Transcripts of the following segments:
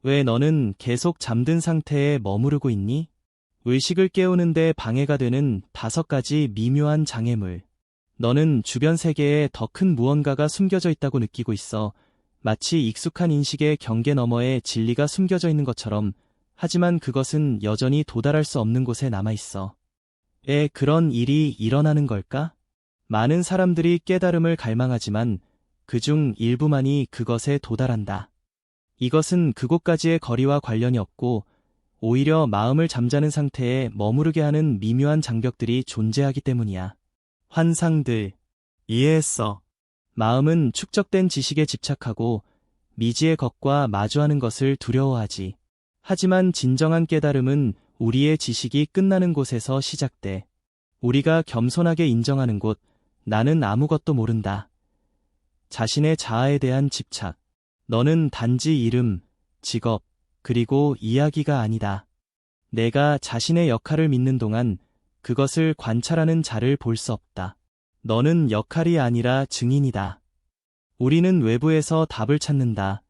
왜 너는 계속 잠든 상태에 머무르고 있니? 의식을 깨우는데 방해가 되는 5가지 미묘한 장애물. 너는 주변 세계에 더 큰 무언가가 숨겨져 있다고 느끼고 있어. 마치 익숙한 인식의 경계 너머에 진리가 숨겨져 있는 것처럼. 하지만 그것은 여전히 도달할 수 없는 곳에 남아 있어. 왜 그런 일이 일어나는 걸까? 많은 사람들이 깨달음을 갈망하지만 그중 일부만이 그것에 도달한다. 이것은 그곳까지의 거리와 관련이 없고 오히려 마음을 잠자는 상태에 머무르게 하는 미묘한 장벽들이 존재하기 때문이야. 환상들. 이해했어. 마음은 축적된 지식에 집착하고 미지의 것과 마주하는 것을 두려워하지. 하지만 진정한 깨달음은 우리의 지식이 끝나는 곳에서 시작돼. 우리가 겸손하게 인정하는 곳, 나는 아무것도 모른다. 자신의 자아에 대한 집착. 너는 단지 이름, 직업, 그리고 이야기가 아니다. 내가 자신의 역할을 믿는 동안 그것을 관찰하는 자를 볼 수 없다. 너는 역할이 아니라 증인이다. 우리는 외부에서 답을 찾는다.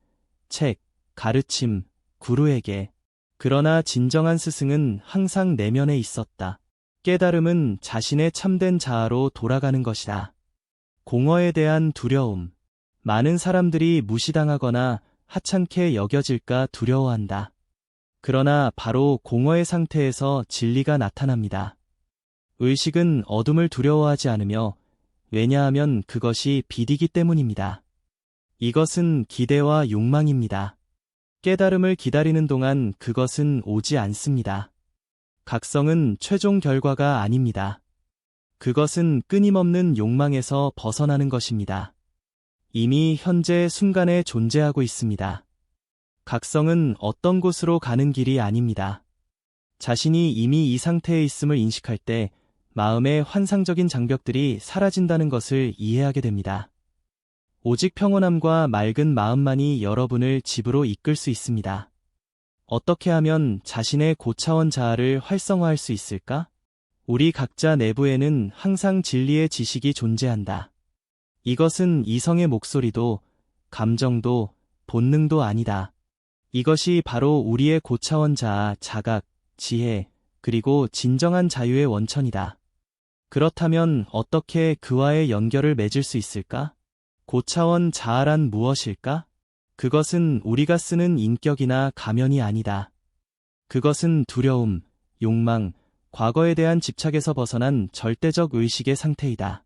책, 가르침, 구루에게. 그러나 진정한 스승은 항상 내면에 있었다. 깨달음은 자신의 참된 자아로 돌아가는 것이다. 공허에 대한 두려움. 많은 사람들이 무시당하거나 하찮게 여겨질까 두려워한다. 그러나 바로 공허의 상태에서 진리가 나타납니다. 의식은 어둠을 두려워하지 않으며 왜냐하면 그것이 빛이기 때문입니다. 이것은 기대와 욕망입니다. 깨달음을 기다리는 동안 그것은 오지 않습니다. 각성은 최종 결과가 아닙니다. 그것은 끊임없는 욕망에서 벗어나는 것입니다. 이미 현재 순간에 존재하고 있습니다. 각성은 어떤 곳으로 가는 길이 아닙니다. 자신이 이미 이 상태에 있음을 인식할 때 마음의 환상적인 장벽들이 사라진다는 것을 이해하게 됩니다. 오직 평온함과 맑은 마음만이 여러분을 집으로 이끌 수 있습니다. 어떻게 하면 자신의 고차원 자아를 활성화할 수 있을까? 우리 각자 내부에는 항상 진리의 지식이 존재한다. 이것은 이성의 목소리도, 감정도, 본능도 아니다. 이것이 바로 우리의 고차원 자아, 자각, 지혜, 그리고 진정한 자유의 원천이다. 그렇다면 어떻게 그와의 연결을 맺을 수 있을까? 고차원 자아란 무엇일까? 그것은 우리가 쓰는 인격이나 가면이 아니다. 그것은 두려움, 욕망, 과거에 대한 집착에서 벗어난 절대적 의식의 상태이다.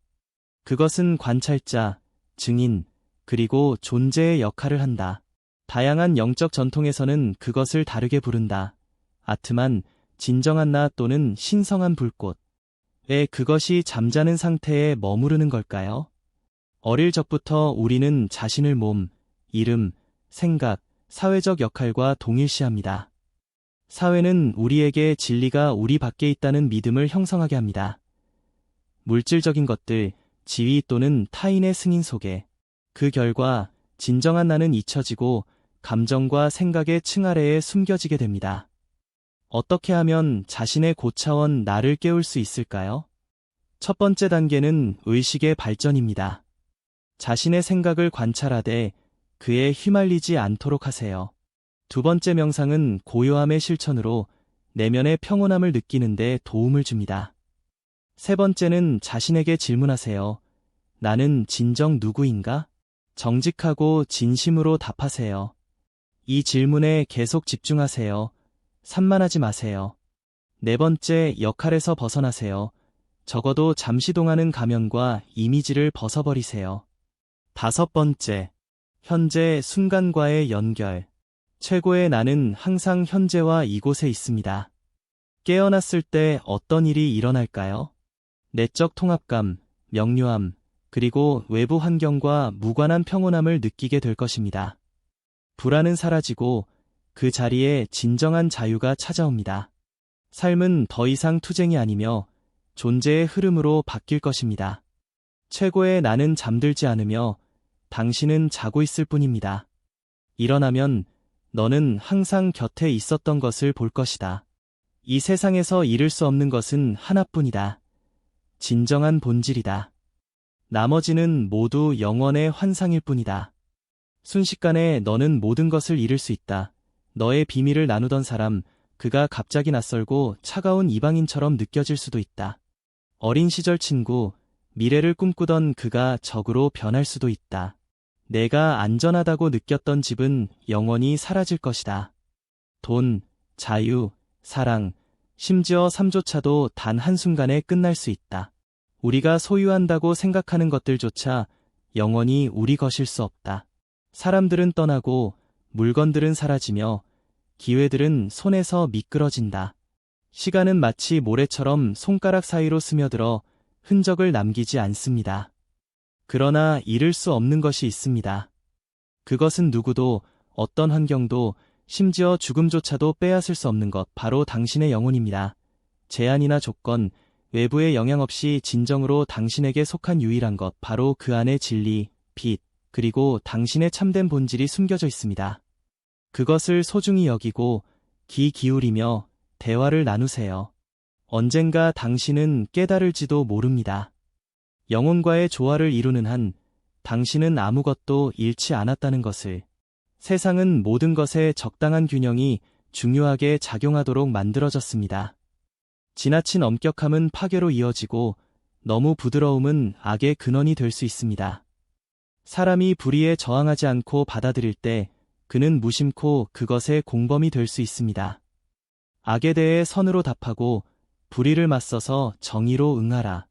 그것은 관찰자, 증인, 그리고 존재의 역할을 한다. 다양한 영적 전통에서는 그것을 다르게 부른다. 아트만, 진정한 나 또는 신성한 불꽃. 왜 그것이 잠자는 상태에 머무르는 걸까요? 어릴 적부터 우리는 자신을 몸, 이름, 생각, 사회적 역할과 동일시합니다. 사회는 우리에게 진리가 우리 밖에 있다는 믿음을 형성하게 합니다. 물질적인 것들, 지위 또는 타인의 승인 속에. 그 결과 진정한 나는 잊혀지고 감정과 생각의 층 아래에 숨겨지게 됩니다. 어떻게 하면 자신의 고차원 나를 깨울 수 있을까요? 첫 번째 단계는 의식의 발전입니다. 자신의 생각을 관찰하되 그에 휘말리지 않도록 하세요. 두 번째 명상은 고요함의 실천으로 내면의 평온함을 느끼는 데 도움을 줍니다. 세 번째는 자신에게 질문하세요. 나는 진정 누구인가? 정직하고 진심으로 답하세요. 이 질문에 계속 집중하세요. 산만하지 마세요. 네 번째, 역할에서 벗어나세요. 적어도 잠시 동안은 가면과 이미지를 벗어버리세요. 다섯 번째, 현재 순간과의 연결. 최고의 나는 항상 현재와 이곳에 있습니다. 깨어났을 때 어떤 일이 일어날까요? 내적 통합감, 명료함, 그리고 외부 환경과 무관한 평온함을 느끼게 될 것입니다. 불안은 사라지고 그 자리에 진정한 자유가 찾아옵니다. 삶은 더 이상 투쟁이 아니며 존재의 흐름으로 바뀔 것입니다. 최고의 나는 잠들지 않으며 당신은 자고 있을 뿐입니다. 일어나면 너는 항상 곁에 있었던 것을 볼 것이다. 이 세상에서 잃을 수 없는 것은 하나뿐이다. 진정한 본질이다. 나머지는 모두 영원의 환상일 뿐이다. 순식간에 너는 모든 것을 잃을 수 있다. 너의 비밀을 나누던 사람, 그가 갑자기 낯설고 차가운 이방인처럼 느껴질 수도 있다. 어린 시절 친구, 미래를 꿈꾸던 그가 적으로 변할 수도 있다. 내가 안전하다고 느꼈던 집은 영원히 사라질 것이다. 돈, 자유, 사랑, 심지어 삶조차도 단 한순간에 끝날 수 있다. 우리가 소유한다고 생각하는 것들조차 영원히 우리 것일 수 없다. 사람들은 떠나고 물건들은 사라지며 기회들은 손에서 미끄러진다. 시간은 마치 모래처럼 손가락 사이로 스며들어 흔적을 남기지 않습니다. 그러나 잃을 수 없는 것이 있습니다. 그것은 누구도, 어떤 환경도, 심지어 죽음조차도 빼앗을 수 없는 것, 바로 당신의 영혼입니다. 제한이나 조건, 외부의 영향 없이 진정으로 당신에게 속한 유일한 것, 바로 그 안에 진리, 빛, 그리고 당신의 참된 본질이 숨겨져 있습니다. 그것을 소중히 여기고 귀 기울이며 대화를 나누세요. 언젠가 당신은 깨달을지도 모릅니다. 영혼과의 조화를 이루는 한 당신은 아무것도 잃지 않았다는 것을. 세상은 모든 것에 적당한 균형이 중요하게 작용하도록 만들어졌습니다. 지나친 엄격함은 파괴로 이어지고 너무 부드러움은 악의 근원이 될 수 있습니다. 사람이 불의에 저항하지 않고 받아들일 때 그는 무심코 그것의 공범이 될 수 있습니다. 악에 대해 선으로 답하고 불의를 맞서서 정의로 응하라.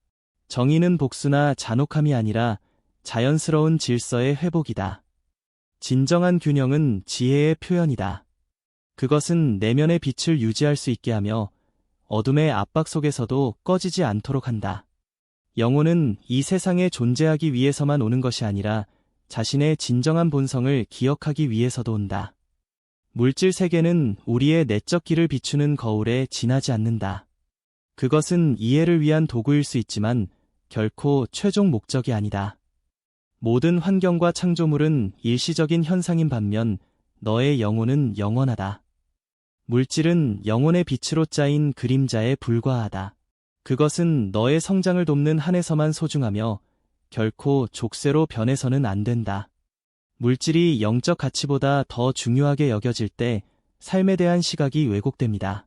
정의는 복수나 잔혹함이 아니라 자연스러운 질서의 회복이다. 진정한 균형은 지혜의 표현이다. 그것은 내면의 빛을 유지할 수 있게 하며 어둠의 압박 속에서도 꺼지지 않도록 한다. 영혼은 이 세상에 존재하기 위해서만 오는 것이 아니라 자신의 진정한 본성을 기억하기 위해서도 온다. 물질 세계는 우리의 내적 길을 비추는 거울에 지나지 않는다. 그것은 이해를 위한 도구일 수 있지만 결코 최종 목적이 아니다. 모든 환경과 창조물은 일시적인 현상인 반면 너의 영혼은 영원하다. 물질은 영혼의 빛으로 짜인 그림자에 불과하다. 그것은 너의 성장을 돕는 한에서만 소중하며 결코 족쇄로 변해서는 안 된다. 물질이 영적 가치보다 더 중요하게 여겨질 때 삶에 대한 시각이 왜곡됩니다.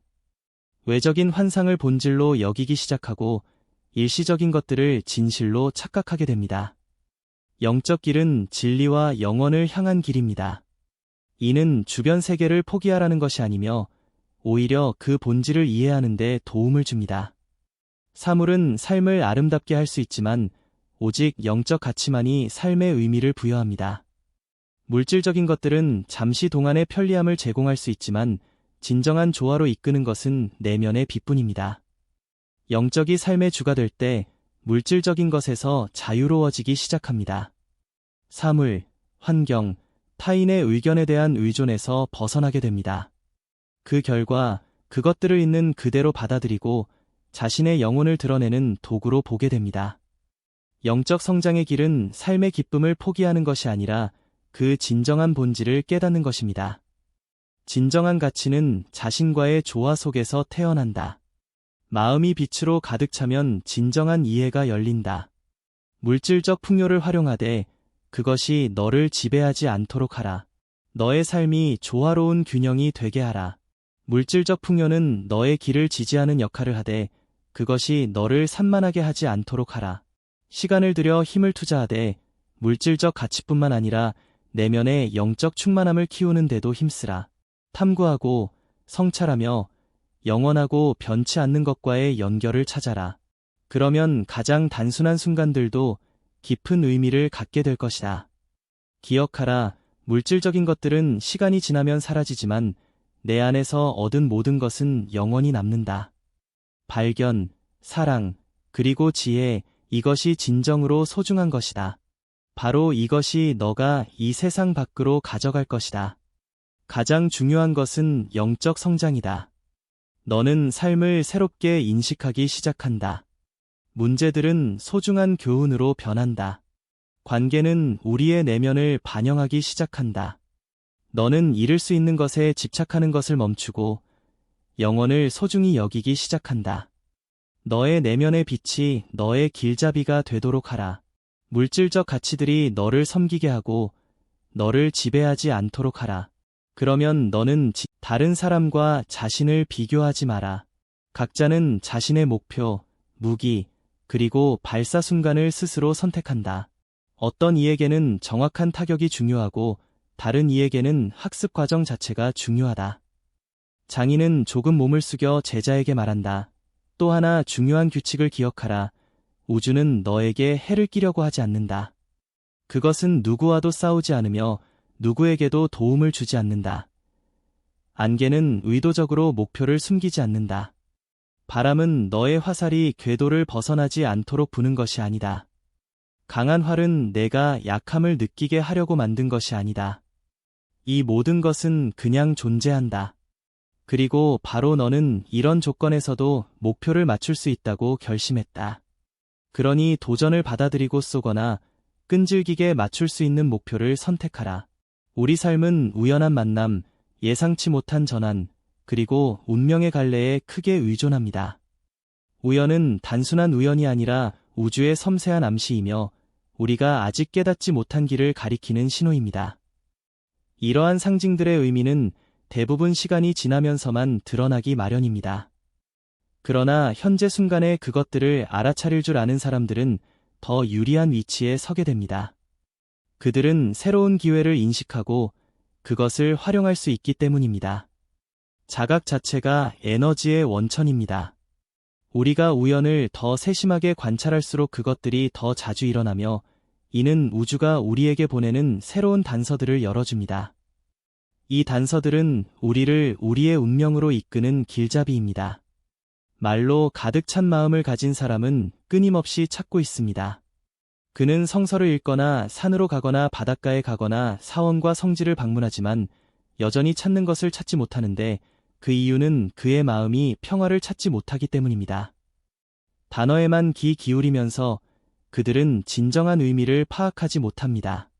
외적인 환상을 본질로 여기기 시작하고 일시적인 것들을 진실로 착각하게 됩니다. 영적 길은 진리와 영원을 향한 길입니다. 이는 주변 세계를 포기하라는 것이 아니며 오히려 그 본질을 이해하는 데 도움을 줍니다. 사물은 삶을 아름답게 할 수 있지만 오직 영적 가치만이 삶의 의미를 부여합니다. 물질적인 것들은 잠시 동안의 편리함을 제공할 수 있지만 진정한 조화로 이끄는 것은 내면의 빛뿐입니다. 영적이 삶의 주가 될 때 물질적인 것에서 자유로워지기 시작합니다. 사물, 환경, 타인의 의견에 대한 의존에서 벗어나게 됩니다. 그 결과 그것들을 있는 그대로 받아들이고 자신의 영혼을 드러내는 도구로 보게 됩니다. 영적 성장의 길은 삶의 기쁨을 포기하는 것이 아니라 그 진정한 본질을 깨닫는 것입니다. 진정한 가치는 자신과의 조화 속에서 태어난다. 마음이 빛으로 가득 차면 진정한 이해가 열린다. 물질적 풍요를 활용하되 그것이 너를 지배하지 않도록 하라. 너의 삶이 조화로운 균형이 되게 하라. 물질적 풍요는 너의 길을 지지하는 역할을 하되 그것이 너를 산만하게 하지 않도록 하라. 시간을 들여 힘을 투자하되 물질적 가치뿐만 아니라 내면의 영적 충만함을 키우는 데도 힘쓰라. 탐구하고 성찰하며 영원하고 변치 않는 것과의 연결을 찾아라. 그러면 가장 단순한 순간들도 깊은 의미를 갖게 될 것이다. 기억하라, 물질적인 것들은 시간이 지나면 사라지지만 내 안에서 얻은 모든 것은 영원히 남는다. 발견, 사랑, 그리고 지혜, 이것이 진정으로 소중한 것이다. 바로 이것이 너가 이 세상 밖으로 가져갈 것이다. 가장 중요한 것은 영적 성장이다. 너는 삶을 새롭게 인식하기 시작한다. 문제들은 소중한 교훈으로 변한다. 관계는 우리의 내면을 반영하기 시작한다. 너는 잃을 수 있는 것에 집착하는 것을 멈추고 영혼을 소중히 여기기 시작한다. 너의 내면의 빛이 너의 길잡이가 되도록 하라. 물질적 가치들이 너를 섬기게 하고 너를 지배하지 않도록 하라. 그러면 너는 다른 사람과 자신을 비교하지 마라. 각자는 자신의 목표, 무기, 그리고 발사 순간을 스스로 선택한다. 어떤 이에게는 정확한 타격이 중요하고 다른 이에게는 학습 과정 자체가 중요하다. 장인은 조금 몸을 숙여 제자에게 말한다. 또 하나 중요한 규칙을 기억하라. 우주는 너에게 해를 끼려고 하지 않는다. 그것은 누구와도 싸우지 않으며 누구에게도 도움을 주지 않는다. 안개는 의도적으로 목표를 숨기지 않는다. 바람은 너의 화살이 궤도를 벗어나지 않도록 부는 것이 아니다. 강한 활은 내가 약함을 느끼게 하려고 만든 것이 아니다. 이 모든 것은 그냥 존재한다. 그리고 바로 너는 이런 조건에서도 목표를 맞출 수 있다고 결심했다. 그러니 도전을 받아들이고 쏘거나 끈질기게 맞출 수 있는 목표를 선택하라. 우리 삶은 우연한 만남, 예상치 못한 전환, 그리고 운명의 갈래에 크게 의존합니다. 우연은 단순한 우연이 아니라 우주의 섬세한 암시이며 우리가 아직 깨닫지 못한 길을 가리키는 신호입니다. 이러한 상징들의 의미는 대부분 시간이 지나면서만 드러나기 마련입니다. 그러나 현재 순간에 그것들을 알아차릴 줄 아는 사람들은 더 유리한 위치에 서게 됩니다. 그들은 새로운 기회를 인식하고 그것을 활용할 수 있기 때문입니다. 자각 자체가 에너지의 원천입니다. 우리가 우연을 더 세심하게 관찰할수록 그것들이 더 자주 일어나며 이는 우주가 우리에게 보내는 새로운 단서들을 열어줍니다. 이 단서들은 우리를 우리의 운명으로 이끄는 길잡이입니다. 말로 가득 찬 마음을 가진 사람은 끊임없이 찾고 있습니다. 그는 성서를 읽거나 산으로 가거나 바닷가에 가거나 사원과 성지를 방문하지만 여전히 찾는 것을 찾지 못하는데 그 이유는 그의 마음이 평화를 찾지 못하기 때문입니다. 단어에만 귀 기울이면서 그들은 진정한 의미를 파악하지 못합니다.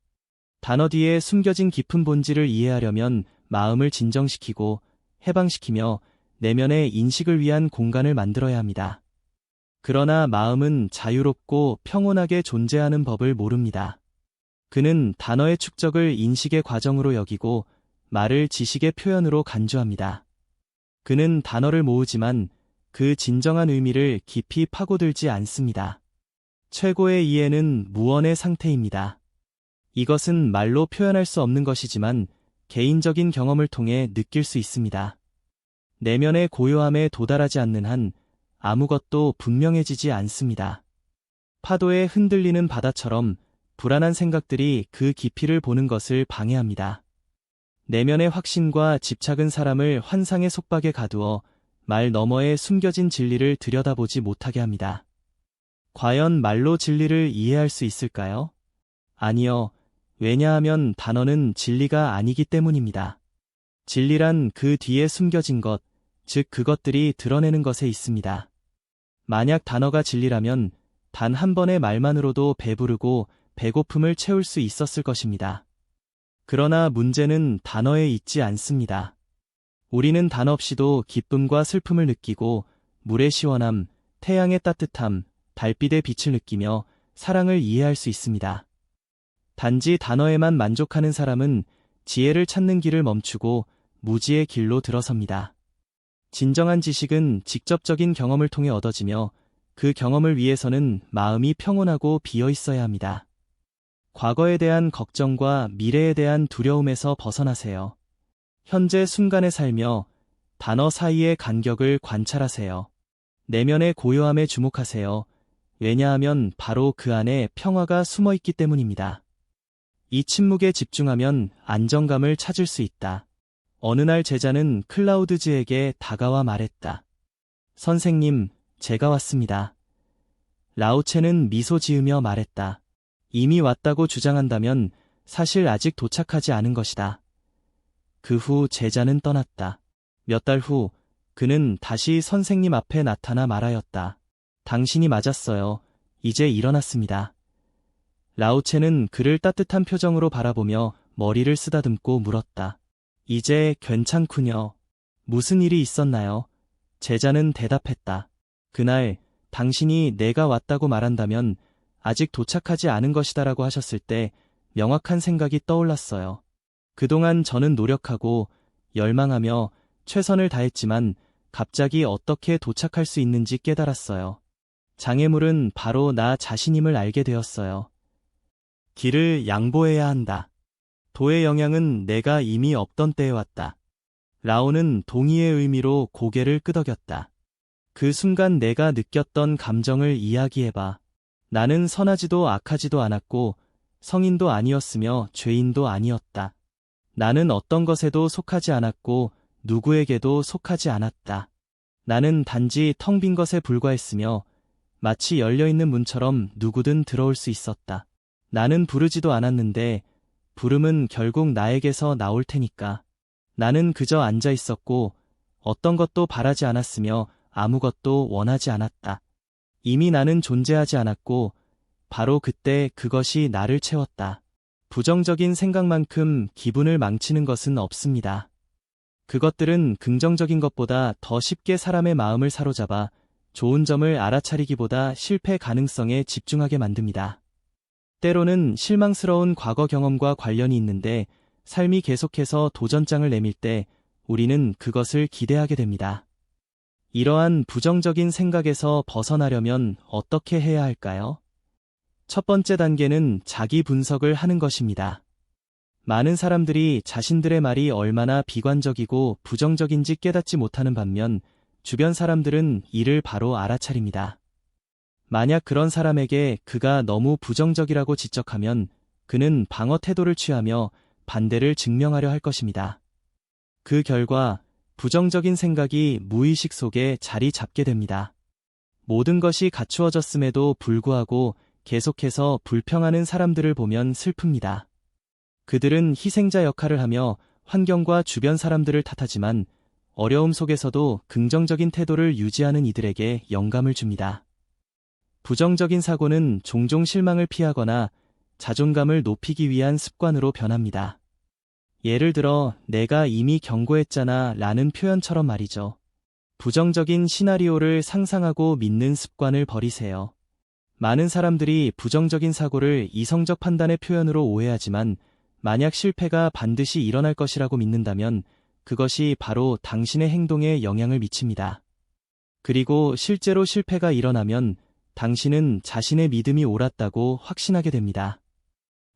단어 뒤에 숨겨진 깊은 본질을 이해하려면 마음을 진정시키고 해방시키며 내면의 인식을 위한 공간을 만들어야 합니다. 그러나 마음은 자유롭고 평온하게 존재하는 법을 모릅니다. 그는 단어의 축적을 인식의 과정으로 여기고 말을 지식의 표현으로 간주합니다. 그는 단어를 모으지만 그 진정한 의미를 깊이 파고들지 않습니다. 최고의 이해는 무언의 상태입니다. 이것은 말로 표현할 수 없는 것이지만 개인적인 경험을 통해 느낄 수 있습니다. 내면의 고요함에 도달하지 않는 한 아무것도 분명해지지 않습니다. 파도에 흔들리는 바다처럼 불안한 생각들이 그 깊이를 보는 것을 방해합니다. 내면의 확신과 집착은 사람을 환상의 속박에 가두어 말 너머에 숨겨진 진리를 들여다보지 못하게 합니다. 과연 말로 진리를 이해할 수 있을까요? 아니요. 왜냐하면 단어는 진리가 아니기 때문입니다. 진리란 그 뒤에 숨겨진 것, 즉 그것들이 드러내는 것에 있습니다. 만약 단어가 진리라면 단 한 번의 말만으로도 배부르고 배고픔을 채울 수 있었을 것입니다. 그러나 문제는 단어에 있지 않습니다. 우리는 단어 없이도 기쁨과 슬픔을 느끼고 물의 시원함, 태양의 따뜻함, 달빛의 빛을 느끼며 사랑을 이해할 수 있습니다. 단지 단어에만 만족하는 사람은 지혜를 찾는 길을 멈추고 무지의 길로 들어섭니다. 진정한 지식은 직접적인 경험을 통해 얻어지며 그 경험을 위해서는 마음이 평온하고 비어 있어야 합니다. 과거에 대한 걱정과 미래에 대한 두려움에서 벗어나세요. 현재 순간에 살며 단어 사이의 간격을 관찰하세요. 내면의 고요함에 주목하세요. 왜냐하면 바로 그 안에 평화가 숨어 있기 때문입니다. 이 침묵에 집중하면 안정감을 찾을 수 있다. 어느 날 제자는 클라우드즈에게 다가와 말했다. 선생님, 제가 왔습니다. 라오체는 미소 지으며 말했다. 이미 왔다고 주장한다면 사실 아직 도착하지 않은 것이다. 그 후 제자는 떠났다. 몇 달 후 그는 다시 선생님 앞에 나타나 말하였다. 당신이 맞았어요. 이제 일어났습니다. 라오체는 그를 따뜻한 표정으로 바라보며 머리를 쓰다듬고 물었다. 이제 괜찮군요. 무슨 일이 있었나요? 제자는 대답했다. 그날 당신이 내가 왔다고 말한다면 아직 도착하지 않은 것이다라고 하셨을 때 명확한 생각이 떠올랐어요. 그동안 저는 노력하고 열망하며 최선을 다했지만 갑자기 어떻게 도착할 수 있는지 깨달았어요. 장애물은 바로 나 자신임을 알게 되었어요. 길을 양보해야 한다. 도의 영향은 내가 이미 없던 때에 왔다. 라오는 동의의 의미로 고개를 끄덕였다. 그 순간 내가 느꼈던 감정을 이야기해봐. 나는 선하지도 악하지도 않았고 성인도 아니었으며 죄인도 아니었다. 나는 어떤 것에도 속하지 않았고 누구에게도 속하지 않았다. 나는 단지 텅 빈 것에 불과했으며 마치 열려있는 문처럼 누구든 들어올 수 있었다. 나는 부르지도 않았는데 부름은 결국 나에게서 나올 테니까. 나는 그저 앉아 있었고 어떤 것도 바라지 않았으며 아무것도 원하지 않았다. 이미 나는 존재하지 않았고 바로 그때 그것이 나를 채웠다. 부정적인 생각만큼 기분을 망치는 것은 없습니다. 그것들은 긍정적인 것보다 더 쉽게 사람의 마음을 사로잡아 좋은 점을 알아차리기보다 실패 가능성에 집중하게 만듭니다. 때로는 실망스러운 과거 경험과 관련이 있는데 삶이 계속해서 도전장을 내밀 때 우리는 그것을 기대하게 됩니다. 이러한 부정적인 생각에서 벗어나려면 어떻게 해야 할까요? 첫 번째 단계는 자기 분석을 하는 것입니다. 많은 사람들이 자신들의 말이 얼마나 비관적이고 부정적인지 깨닫지 못하는 반면 주변 사람들은 이를 바로 알아차립니다. 만약 그런 사람에게 그가 너무 부정적이라고 지적하면 그는 방어 태도를 취하며 반대를 증명하려 할 것입니다. 그 결과 부정적인 생각이 무의식 속에 자리 잡게 됩니다. 모든 것이 갖추어졌음에도 불구하고 계속해서 불평하는 사람들을 보면 슬픕니다. 그들은 희생자 역할을 하며 환경과 주변 사람들을 탓하지만 어려움 속에서도 긍정적인 태도를 유지하는 이들에게 영감을 줍니다. 부정적인 사고는 종종 실망을 피하거나 자존감을 높이기 위한 습관으로 변합니다. 예를 들어 내가 이미 경고했잖아 라는 표현처럼 말이죠. 부정적인 시나리오를 상상하고 믿는 습관을 버리세요. 많은 사람들이 부정적인 사고를 이성적 판단의 표현으로 오해하지만 만약 실패가 반드시 일어날 것이라고 믿는다면 그것이 바로 당신의 행동에 영향을 미칩니다. 그리고 실제로 실패가 일어나면 당신은 자신의 믿음이 옳았다고 확신하게 됩니다.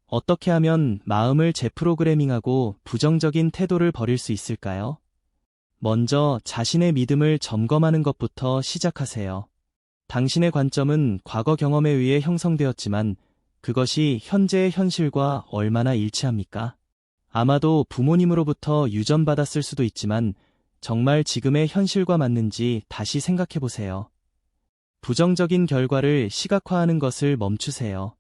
어떻게 하면 마음을 재프로그래밍하고 부정적인 태도를 버릴 수 있을까요? 먼저 자신의 믿음을 점검하는 것부터 시작하세요. 당신의 관점은 과거 경험에 의해 형성되었지만 그것이 현재의 현실과 얼마나 일치합니까? 아마도 부모님으로부터 유전받았을 수도 있지만 정말 지금의 현실과 맞는지 다시 생각해보세요. 부정적인 결과를 시각화하는 것을 멈추세요.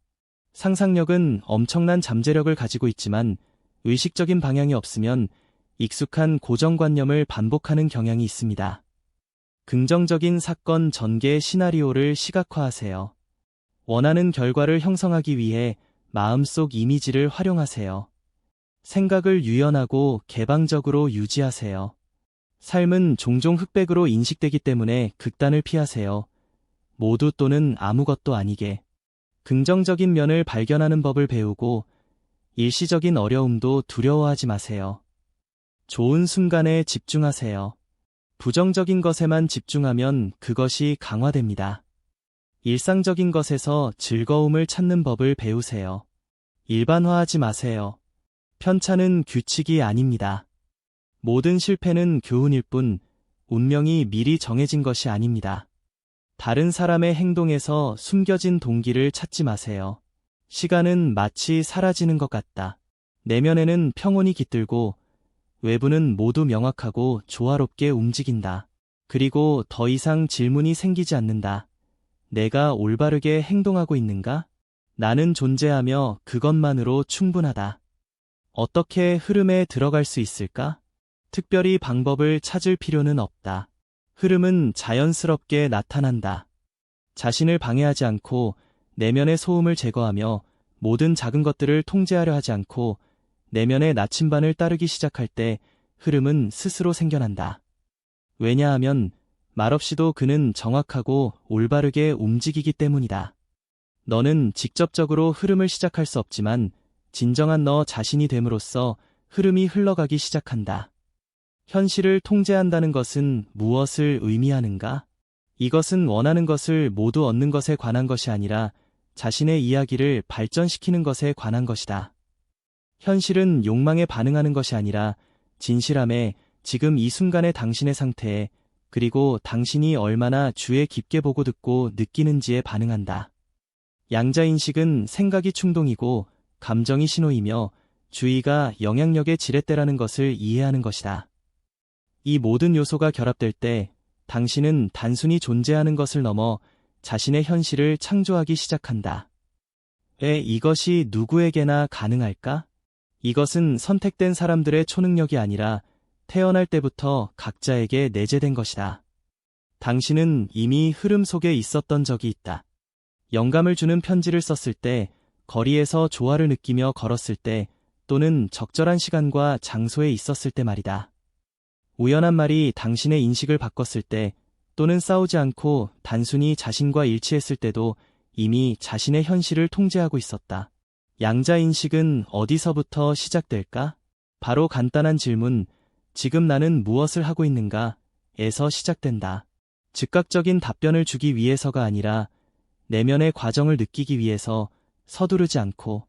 상상력은 엄청난 잠재력을 가지고 있지만 의식적인 방향이 없으면 익숙한 고정관념을 반복하는 경향이 있습니다. 긍정적인 사건 전개의 시나리오를 시각화하세요. 원하는 결과를 형성하기 위해 마음속 이미지를 활용하세요. 생각을 유연하고 개방적으로 유지하세요. 삶은 종종 흑백으로 인식되기 때문에 극단을 피하세요. 모두 또는 아무것도 아니게. 긍정적인 면을 발견하는 법을 배우고 일시적인 어려움도 두려워하지 마세요. 좋은 순간에 집중하세요. 부정적인 것에만 집중하면 그것이 강화됩니다. 일상적인 것에서 즐거움을 찾는 법을 배우세요. 일반화하지 마세요. 편차는 규칙이 아닙니다. 모든 실패는 교훈일 뿐 운명이 미리 정해진 것이 아닙니다. 다른 사람의 행동에서 숨겨진 동기를 찾지 마세요. 시간은 마치 사라지는 것 같다. 내면에는 평온이 깃들고 외부는 모두 명확하고 조화롭게 움직인다. 그리고 더 이상 질문이 생기지 않는다. 내가 올바르게 행동하고 있는가? 나는 존재하며 그것만으로 충분하다. 어떻게 흐름에 들어갈 수 있을까? 특별히 방법을 찾을 필요는 없다. 흐름은 자연스럽게 나타난다. 자신을 방해하지 않고 내면의 소음을 제거하며 모든 작은 것들을 통제하려 하지 않고 내면의 나침반을 따르기 시작할 때 흐름은 스스로 생겨난다. 왜냐하면 말없이도 그는 정확하고 올바르게 움직이기 때문이다. 너는 직접적으로 흐름을 시작할 수 없지만 진정한 너 자신이 됨으로써 흐름이 흘러가기 시작한다. 현실을 통제한다는 것은 무엇을 의미하는가? 이것은 원하는 것을 모두 얻는 것에 관한 것이 아니라 자신의 이야기를 발전시키는 것에 관한 것이다. 현실은 욕망에 반응하는 것이 아니라 진실함에, 지금 이 순간의 당신의 상태에, 그리고 당신이 얼마나 주에 깊게 보고 듣고 느끼는지에 반응한다. 양자인식은 생각이 충동이고 감정이 신호이며 주의가 영향력의 지렛대라는 것을 이해하는 것이다. 이 모든 요소가 결합될 때 당신은 단순히 존재하는 것을 넘어 자신의 현실을 창조하기 시작한다. 왜 이것이 누구에게나 가능할까? 이것은 선택된 사람들의 초능력이 아니라 태어날 때부터 각자에게 내재된 것이다. 당신은 이미 흐름 속에 있었던 적이 있다. 영감을 주는 편지를 썼을 때, 거리에서 조화를 느끼며 걸었을 때, 또는 적절한 시간과 장소에 있었을 때 말이다. 우연한 말이 당신의 인식을 바꿨을 때, 또는 싸우지 않고 단순히 자신과 일치했을 때도 이미 자신의 현실을 통제하고 있었다. 양자인식은 어디서부터 시작될까? 바로 간단한 질문, 지금 나는 무엇을 하고 있는가? 에서 시작된다. 즉각적인 답변을 주기 위해서가 아니라 내면의 과정을 느끼기 위해서, 서두르지 않고.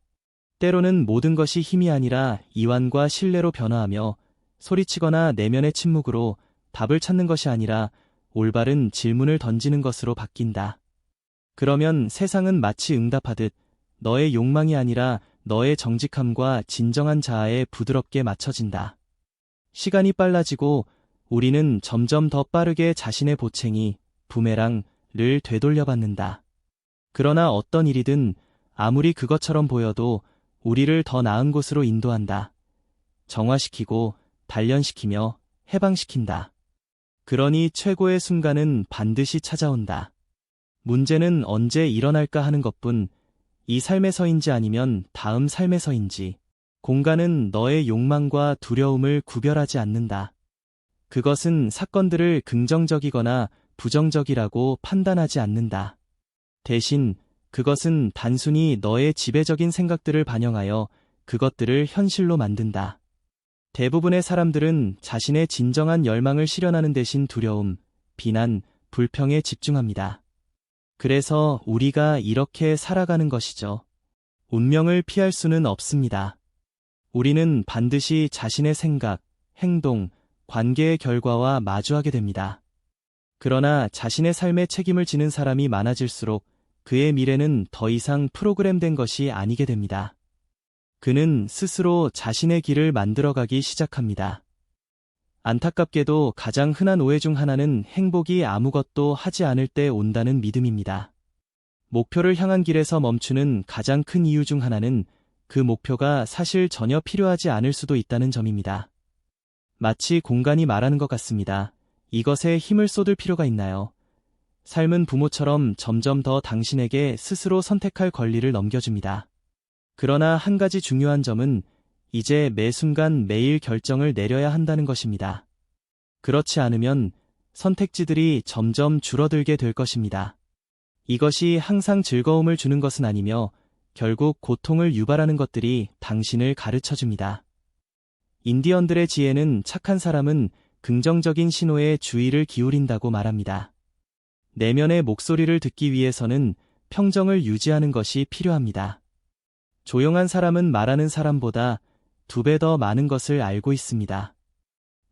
때로는 모든 것이 힘이 아니라 이완과 신뢰로 변화하며 소리치거나 내면의 침묵으로 답을 찾는 것이 아니라 올바른 질문을 던지는 것으로 바뀐다. 그러면 세상은 마치 응답하듯 너의 욕망이 아니라 너의 정직함과 진정한 자아에 부드럽게 맞춰진다. 시간이 빨라지고 우리는 점점 더 빠르게 자신의 보챙이, 부메랑을 되돌려받는다. 그러나 어떤 일이든 아무리 그것처럼 보여도 우리를 더 나은 곳으로 인도한다. 정화시키고 단련시키며 해방시킨다. 그러니 최고의 순간은 반드시 찾아온다. 문제는 언제 일어날까 하는 것뿐, 이 삶에서인지 아니면 다음 삶에서인지. 공간은 너의 욕망과 두려움을 구별하지 않는다. 그것은 사건들을 긍정적이거나 부정적이라고 판단하지 않는다. 대신 그것은 단순히 너의 지배적인 생각들을 반영하여 그것들을 현실로 만든다. 대부분의 사람들은 자신의 진정한 열망을 실현하는 대신 두려움, 비난, 불평에 집중합니다. 그래서 우리가 이렇게 살아가는 것이죠. 운명을 피할 수는 없습니다. 우리는 반드시 자신의 생각, 행동, 관계의 결과와 마주하게 됩니다. 그러나 자신의 삶에 책임을 지는 사람이 많아질수록 그의 미래는 더 이상 프로그램된 것이 아니게 됩니다. 그는 스스로 자신의 길을 만들어가기 시작합니다. 안타깝게도 가장 흔한 오해 중 하나는 행복이 아무것도 하지 않을 때 온다는 믿음입니다. 목표를 향한 길에서 멈추는 가장 큰 이유 중 하나는 그 목표가 사실 전혀 필요하지 않을 수도 있다는 점입니다. 마치 공간이 말하는 것 같습니다. 이것에 힘을 쏟을 필요가 있나요? 삶은 부모처럼 점점 더 당신에게 스스로 선택할 권리를 넘겨줍니다. 그러나 한 가지 중요한 점은 이제 매 순간 매일 결정을 내려야 한다는 것입니다. 그렇지 않으면 선택지들이 점점 줄어들게 될 것입니다. 이것이 항상 즐거움을 주는 것은 아니며 결국 고통을 유발하는 것들이 당신을 가르쳐줍니다. 인디언들의 지혜는 착한 사람은 긍정적인 신호에 주의를 기울인다고 말합니다. 내면의 목소리를 듣기 위해서는 평정을 유지하는 것이 필요합니다. 조용한 사람은 말하는 사람보다 2배 더 많은 것을 알고 있습니다.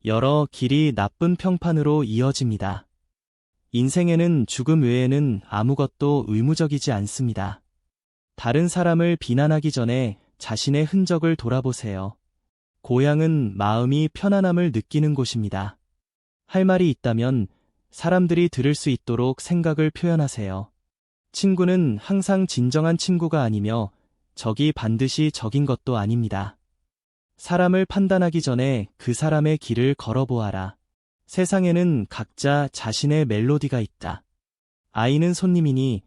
여러 길이 나쁜 평판으로 이어집니다. 인생에는 죽음 외에는 아무것도 의무적이지 않습니다. 다른 사람을 비난하기 전에 자신의 흔적을 돌아보세요. 고향은 마음이 편안함을 느끼는 곳입니다. 할 말이 있다면 사람들이 들을 수 있도록 생각을 표현하세요. 친구는 항상 진정한 친구가 아니며 적이 반드시 적인 것도 아닙니다. 사람을 판단하기 전에 그 사람의 길을 걸어보아라. 세상에는 각자 자신의 멜로디가 있다. 아이는 손님이니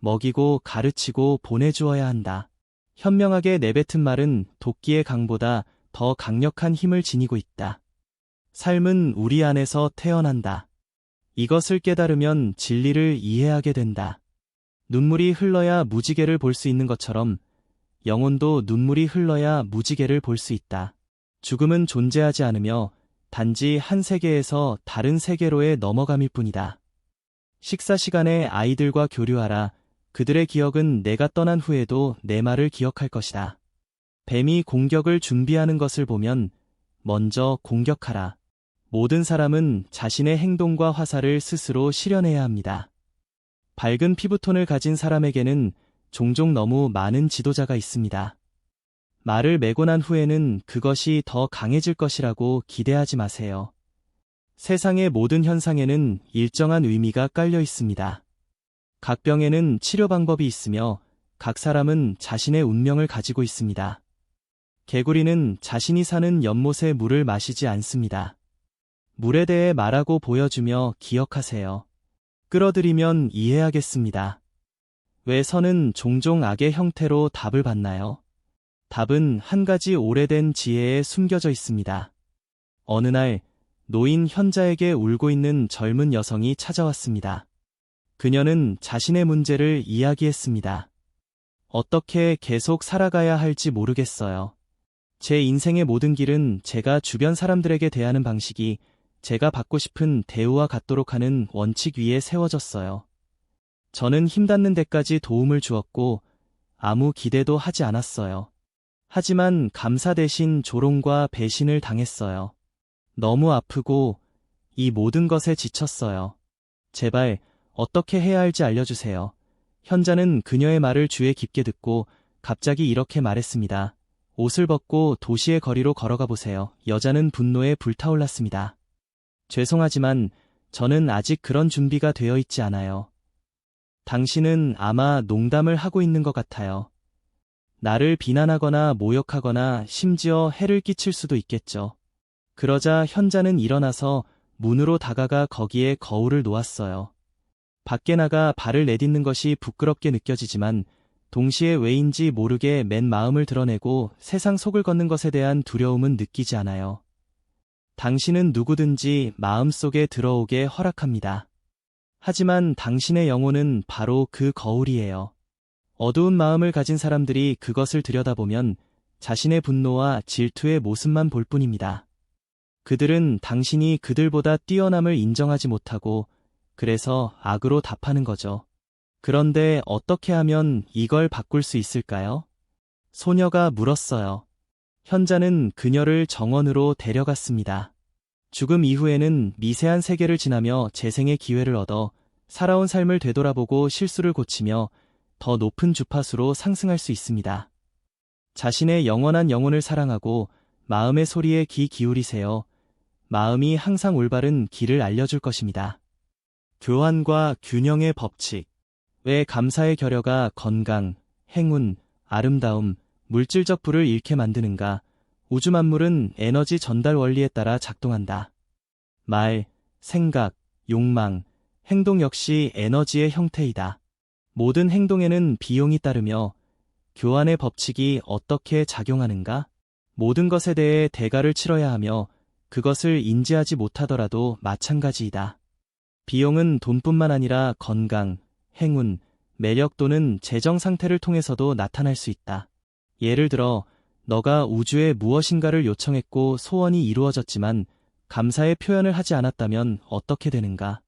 먹이고 가르치고 보내주어야 한다. 현명하게 내뱉은 말은 도끼의 강보다 더 강력한 힘을 지니고 있다. 삶은 우리 안에서 태어난다. 이것을 깨달으면 진리를 이해하게 된다. 눈물이 흘러야 무지개를 볼 수 있는 것처럼 영혼도 눈물이 흘러야 무지개를 볼 수 있다. 죽음은 존재하지 않으며 단지 한 세계에서 다른 세계로의 넘어감일 뿐이다. 식사 시간에 아이들과 교류하라. 그들의 기억은 내가 떠난 후에도 내 말을 기억할 것이다. 뱀이 공격을 준비하는 것을 보면 먼저 공격하라. 모든 사람은 자신의 행동과 화살을 스스로 실현해야 합니다. 밝은 피부톤을 가진 사람에게는 종종 너무 많은 지도자가 있습니다. 말을 메고 난 후에는 그것이 더 강해질 것이라고 기대하지 마세요. 세상의 모든 현상에는 일정한 의미가 깔려 있습니다. 각 병에는 치료 방법이 있으며 각 사람은 자신의 운명을 가지고 있습니다. 개구리는 자신이 사는 연못의 물을 마시지 않습니다. 물에 대해 말하고 보여주며 기억하세요. 끌어들이면 이해하겠습니다. 왜 선은 종종 악의 형태로 답을 받나요? 답은 한 가지 오래된 지혜에 숨겨져 있습니다. 어느 날 노인 현자에게 울고 있는 젊은 여성이 찾아왔습니다. 그녀는 자신의 문제를 이야기했습니다. 어떻게 계속 살아가야 할지 모르겠어요. 제 인생의 모든 길은 제가 주변 사람들에게 대하는 방식이 제가 받고 싶은 대우와 같도록 하는 원칙 위에 세워졌어요. 저는 힘닿는 데까지 도움을 주었고 아무 기대도 하지 않았어요. 하지만 감사 대신 조롱과 배신을 당했어요. 너무 아프고 이 모든 것에 지쳤어요. 제발 어떻게 해야 할지 알려주세요. 현자는 그녀의 말을 귀에 깊게 듣고 갑자기 이렇게 말했습니다. 옷을 벗고 도시의 거리로 걸어가 보세요. 여자는 분노에 불타올랐습니다. 죄송하지만 저는 아직 그런 준비가 되어 있지 않아요. 당신은 아마 농담을 하고 있는 것 같아요. 나를 비난하거나 모욕하거나 심지어 해를 끼칠 수도 있겠죠. 그러자 현자는 일어나서 문으로 다가가 거기에 거울을 놓았어요. 밖에 나가 발을 내딛는 것이 부끄럽게 느껴지지만 동시에 왜인지 모르게 맨 마음을 드러내고 세상 속을 걷는 것에 대한 두려움은 느끼지 않아요. 당신은 누구든지 마음속에 들어오게 허락합니다. 하지만 당신의 영혼은 바로 그 거울이에요. 어두운 마음을 가진 사람들이 그것을 들여다보면 자신의 분노와 질투의 모습만 볼 뿐입니다. 그들은 당신이 그들보다 뛰어남을 인정하지 못하고 그래서 악으로 답하는 거죠. 그런데 어떻게 하면 이걸 바꿀 수 있을까요? 소녀가 물었어요. 현자는 그녀를 정원으로 데려갔습니다. 죽음 이후에는 미세한 세계를 지나며 재생의 기회를 얻어 살아온 삶을 되돌아보고 실수를 고치며 더 높은 주파수로 상승할 수 있습니다. 자신의 영원한 영혼을 사랑하고 마음의 소리에 귀 기울이세요. 마음이 항상 올바른 길을 알려줄 것입니다. 교환과 균형의 법칙. 왜 감사의 결여가 건강, 행운, 아름다움, 물질적 부를 잃게 만드는가? 우주 만물은 에너지 전달 원리에 따라 작동한다. 말, 생각, 욕망, 행동 역시 에너지의 형태이다. 모든 행동에는 비용이 따르며 교환의 법칙이 어떻게 작용하는가? 모든 것에 대해 대가를 치러야 하며 그것을 인지하지 못하더라도 마찬가지이다. 비용은 돈뿐만 아니라 건강, 행운, 매력 또는 재정 상태를 통해서도 나타날 수 있다. 예를 들어 너가 우주에 무엇인가를 요청했고 소원이 이루어졌지만 감사의 표현을 하지 않았다면 어떻게 되는가?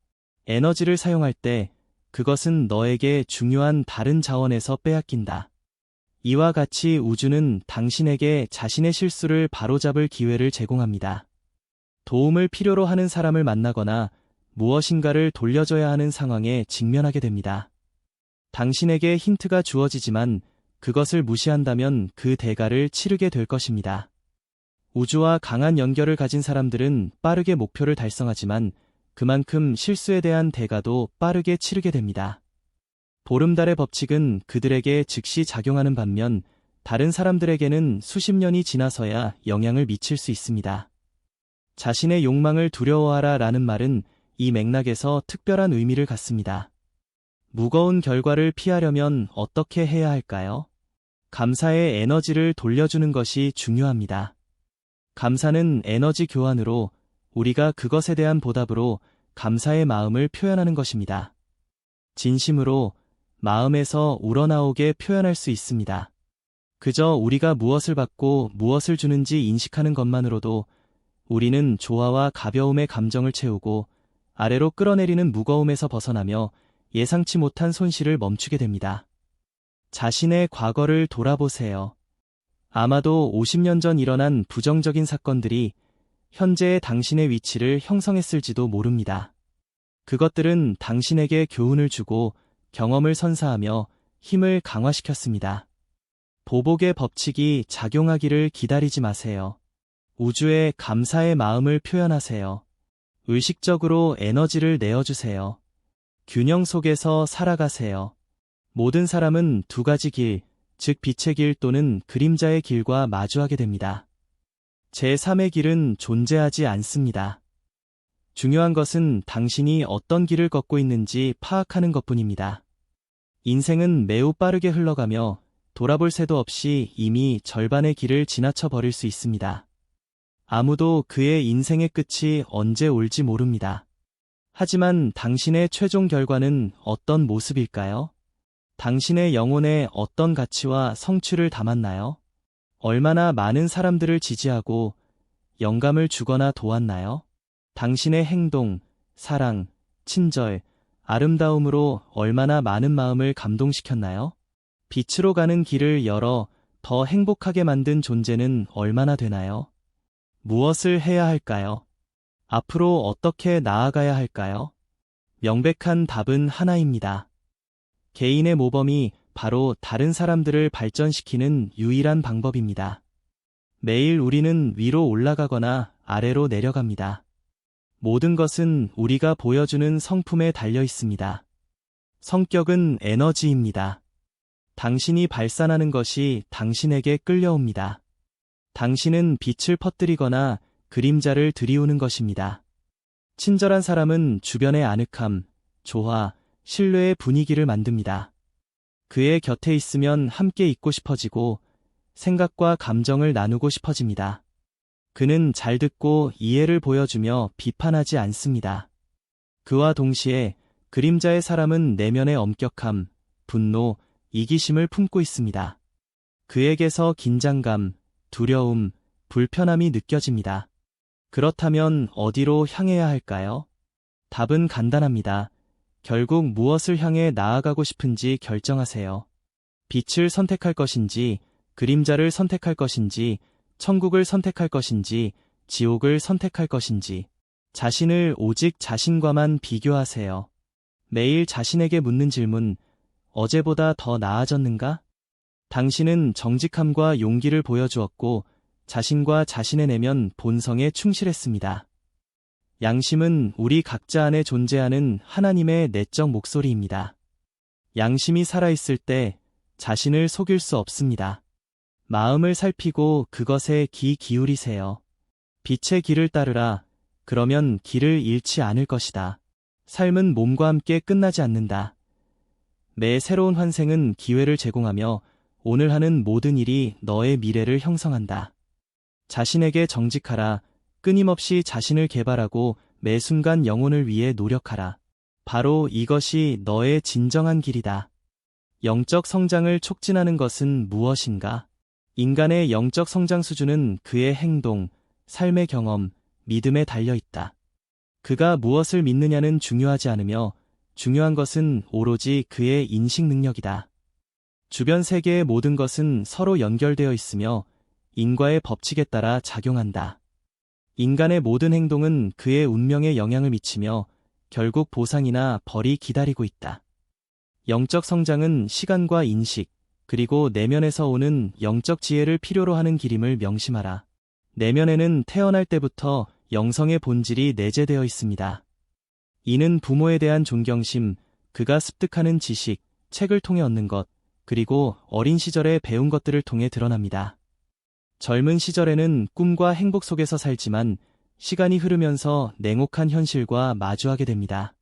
에너지를 사용할 때 그것은 너에게 중요한 다른 자원에서 빼앗긴다. 이와 같이 우주는 당신에게 자신의 실수를 바로잡을 기회를 제공합니다. 도움을 필요로 하는 사람을 만나거나 무엇인가를 돌려줘야 하는 상황에 직면하게 됩니다. 당신에게 힌트가 주어지지만 그것을 무시한다면 그 대가를 치르게 될 것입니다. 우주와 강한 연결을 가진 사람들은 빠르게 목표를 달성하지만 그만큼 실수에 대한 대가도 빠르게 치르게 됩니다. 보름달의 법칙은 그들에게 즉시 작용하는 반면 다른 사람들에게는 수십 년이 지나서야 영향을 미칠 수 있습니다. 자신의 욕망을 두려워하라 라는 말은 이 맥락에서 특별한 의미를 갖습니다. 무거운 결과를 피하려면 어떻게 해야 할까요? 감사의 에너지를 돌려주는 것이 중요합니다. 감사는 에너지 교환으로 우리가 그것에 대한 보답으로 감사의 마음을 표현하는 것입니다. 진심으로 마음에서 우러나오게 표현할 수 있습니다. 그저 우리가 무엇을 받고 무엇을 주는지 인식하는 것만으로도 우리는 조화와 가벼움의 감정을 채우고 아래로 끌어내리는 무거움에서 벗어나며 예상치 못한 손실을 멈추게 됩니다. 자신의 과거를 돌아보세요. 아마도 50년 전 일어난 부정적인 사건들이 현재의 당신의 위치를 형성했을지도 모릅니다. 그것들은 당신에게 교훈을 주고 경험을 선사하며 힘을 강화시켰습니다. 보복의 법칙이 작용하기를 기다리지 마세요. 우주에 감사의 마음을 표현하세요. 의식적으로 에너지를 내어주세요. 균형 속에서 살아가세요. 모든 사람은 두 가지 길, 즉 빛의 길 또는 그림자의 길과 마주하게 됩니다. 제3의 길은 존재하지 않습니다. 중요한 것은 당신이 어떤 길을 걷고 있는지 파악하는 것뿐입니다. 인생은 매우 빠르게 흘러가며 돌아볼 새도 없이 이미 절반의 길을 지나쳐 버릴 수 있습니다. 아무도 그의 인생의 끝이 언제 올지 모릅니다. 하지만 당신의 최종 결과는 어떤 모습일까요? 당신의 영혼에 어떤 가치와 성취를 담았나요? 얼마나 많은 사람들을 지지하고 영감을 주거나 도왔나요? 당신의 행동, 사랑, 친절, 아름다움으로 얼마나 많은 마음을 감동시켰나요? 빛으로 가는 길을 열어 더 행복하게 만든 존재는 얼마나 되나요? 무엇을 해야 할까요? 앞으로 어떻게 나아가야 할까요? 명백한 답은 하나입니다. 개인의 모범이 바로 다른 사람들을 발전시키는 유일한 방법입니다. 매일 우리는 위로 올라가거나 아래로 내려갑니다. 모든 것은 우리가 보여주는 성품에 달려 있습니다. 성격은 에너지입니다. 당신이 발산하는 것이 당신에게 끌려옵니다. 당신은 빛을 퍼뜨리거나 그림자를 들이우는 것입니다. 친절한 사람은 주변의 아늑함, 조화, 신뢰의 분위기를 만듭니다. 그의 곁에 있으면 함께 있고 싶어지고 생각과 감정을 나누고 싶어집니다. 그는 잘 듣고 이해를 보여주며 비판하지 않습니다. 그와 동시에 그림자의 사람은 내면의 엄격함, 분노, 이기심을 품고 있습니다. 그에게서 긴장감, 두려움, 불편함이 느껴집니다. 그렇다면 어디로 향해야 할까요? 답은 간단합니다. 결국 무엇을 향해 나아가고 싶은지 결정하세요. 빛을 선택할 것인지, 그림자를 선택할 것인지, 천국을 선택할 것인지, 지옥을 선택할 것인지, 자신을 오직 자신과만 비교하세요. 매일 자신에게 묻는 질문, 어제보다 더 나아졌는가? 당신은 정직함과 용기를 보여주었고, 자신과 자신의 내면 본성에 충실했습니다. 양심은 우리 각자 안에 존재하는 하나님의 내적 목소리입니다. 양심이 살아있을 때 자신을 속일 수 없습니다. 마음을 살피고 그것에 귀 기울이세요. 빛의 길을 따르라. 그러면 길을 잃지 않을 것이다. 삶은 몸과 함께 끝나지 않는다. 매 새로운 환생은 기회를 제공하며 오늘 하는 모든 일이 너의 미래를 형성한다. 자신에게 정직하라. 끊임없이 자신을 개발하고 매 순간 영혼을 위해 노력하라. 바로 이것이 너의 진정한 길이다. 영적 성장을 촉진하는 것은 무엇인가? 인간의 영적 성장 수준은 그의 행동, 삶의 경험, 믿음에 달려 있다. 그가 무엇을 믿느냐는 중요하지 않으며 중요한 것은 오로지 그의 인식 능력이다. 주변 세계의 모든 것은 서로 연결되어 있으며 인과의 법칙에 따라 작용한다. 인간의 모든 행동은 그의 운명에 영향을 미치며 결국 보상이나 벌이 기다리고 있다. 영적 성장은 시간과 인식, 그리고 내면에서 오는 영적 지혜를 필요로 하는 길임을 명심하라. 내면에는 태어날 때부터 영성의 본질이 내재되어 있습니다. 이는 부모에 대한 존경심, 그가 습득하는 지식, 책을 통해 얻는 것, 그리고 어린 시절에 배운 것들을 통해 드러납니다. 젊은 시절에는 꿈과 행복 속에서 살지만 시간이 흐르면서 냉혹한 현실과 마주하게 됩니다.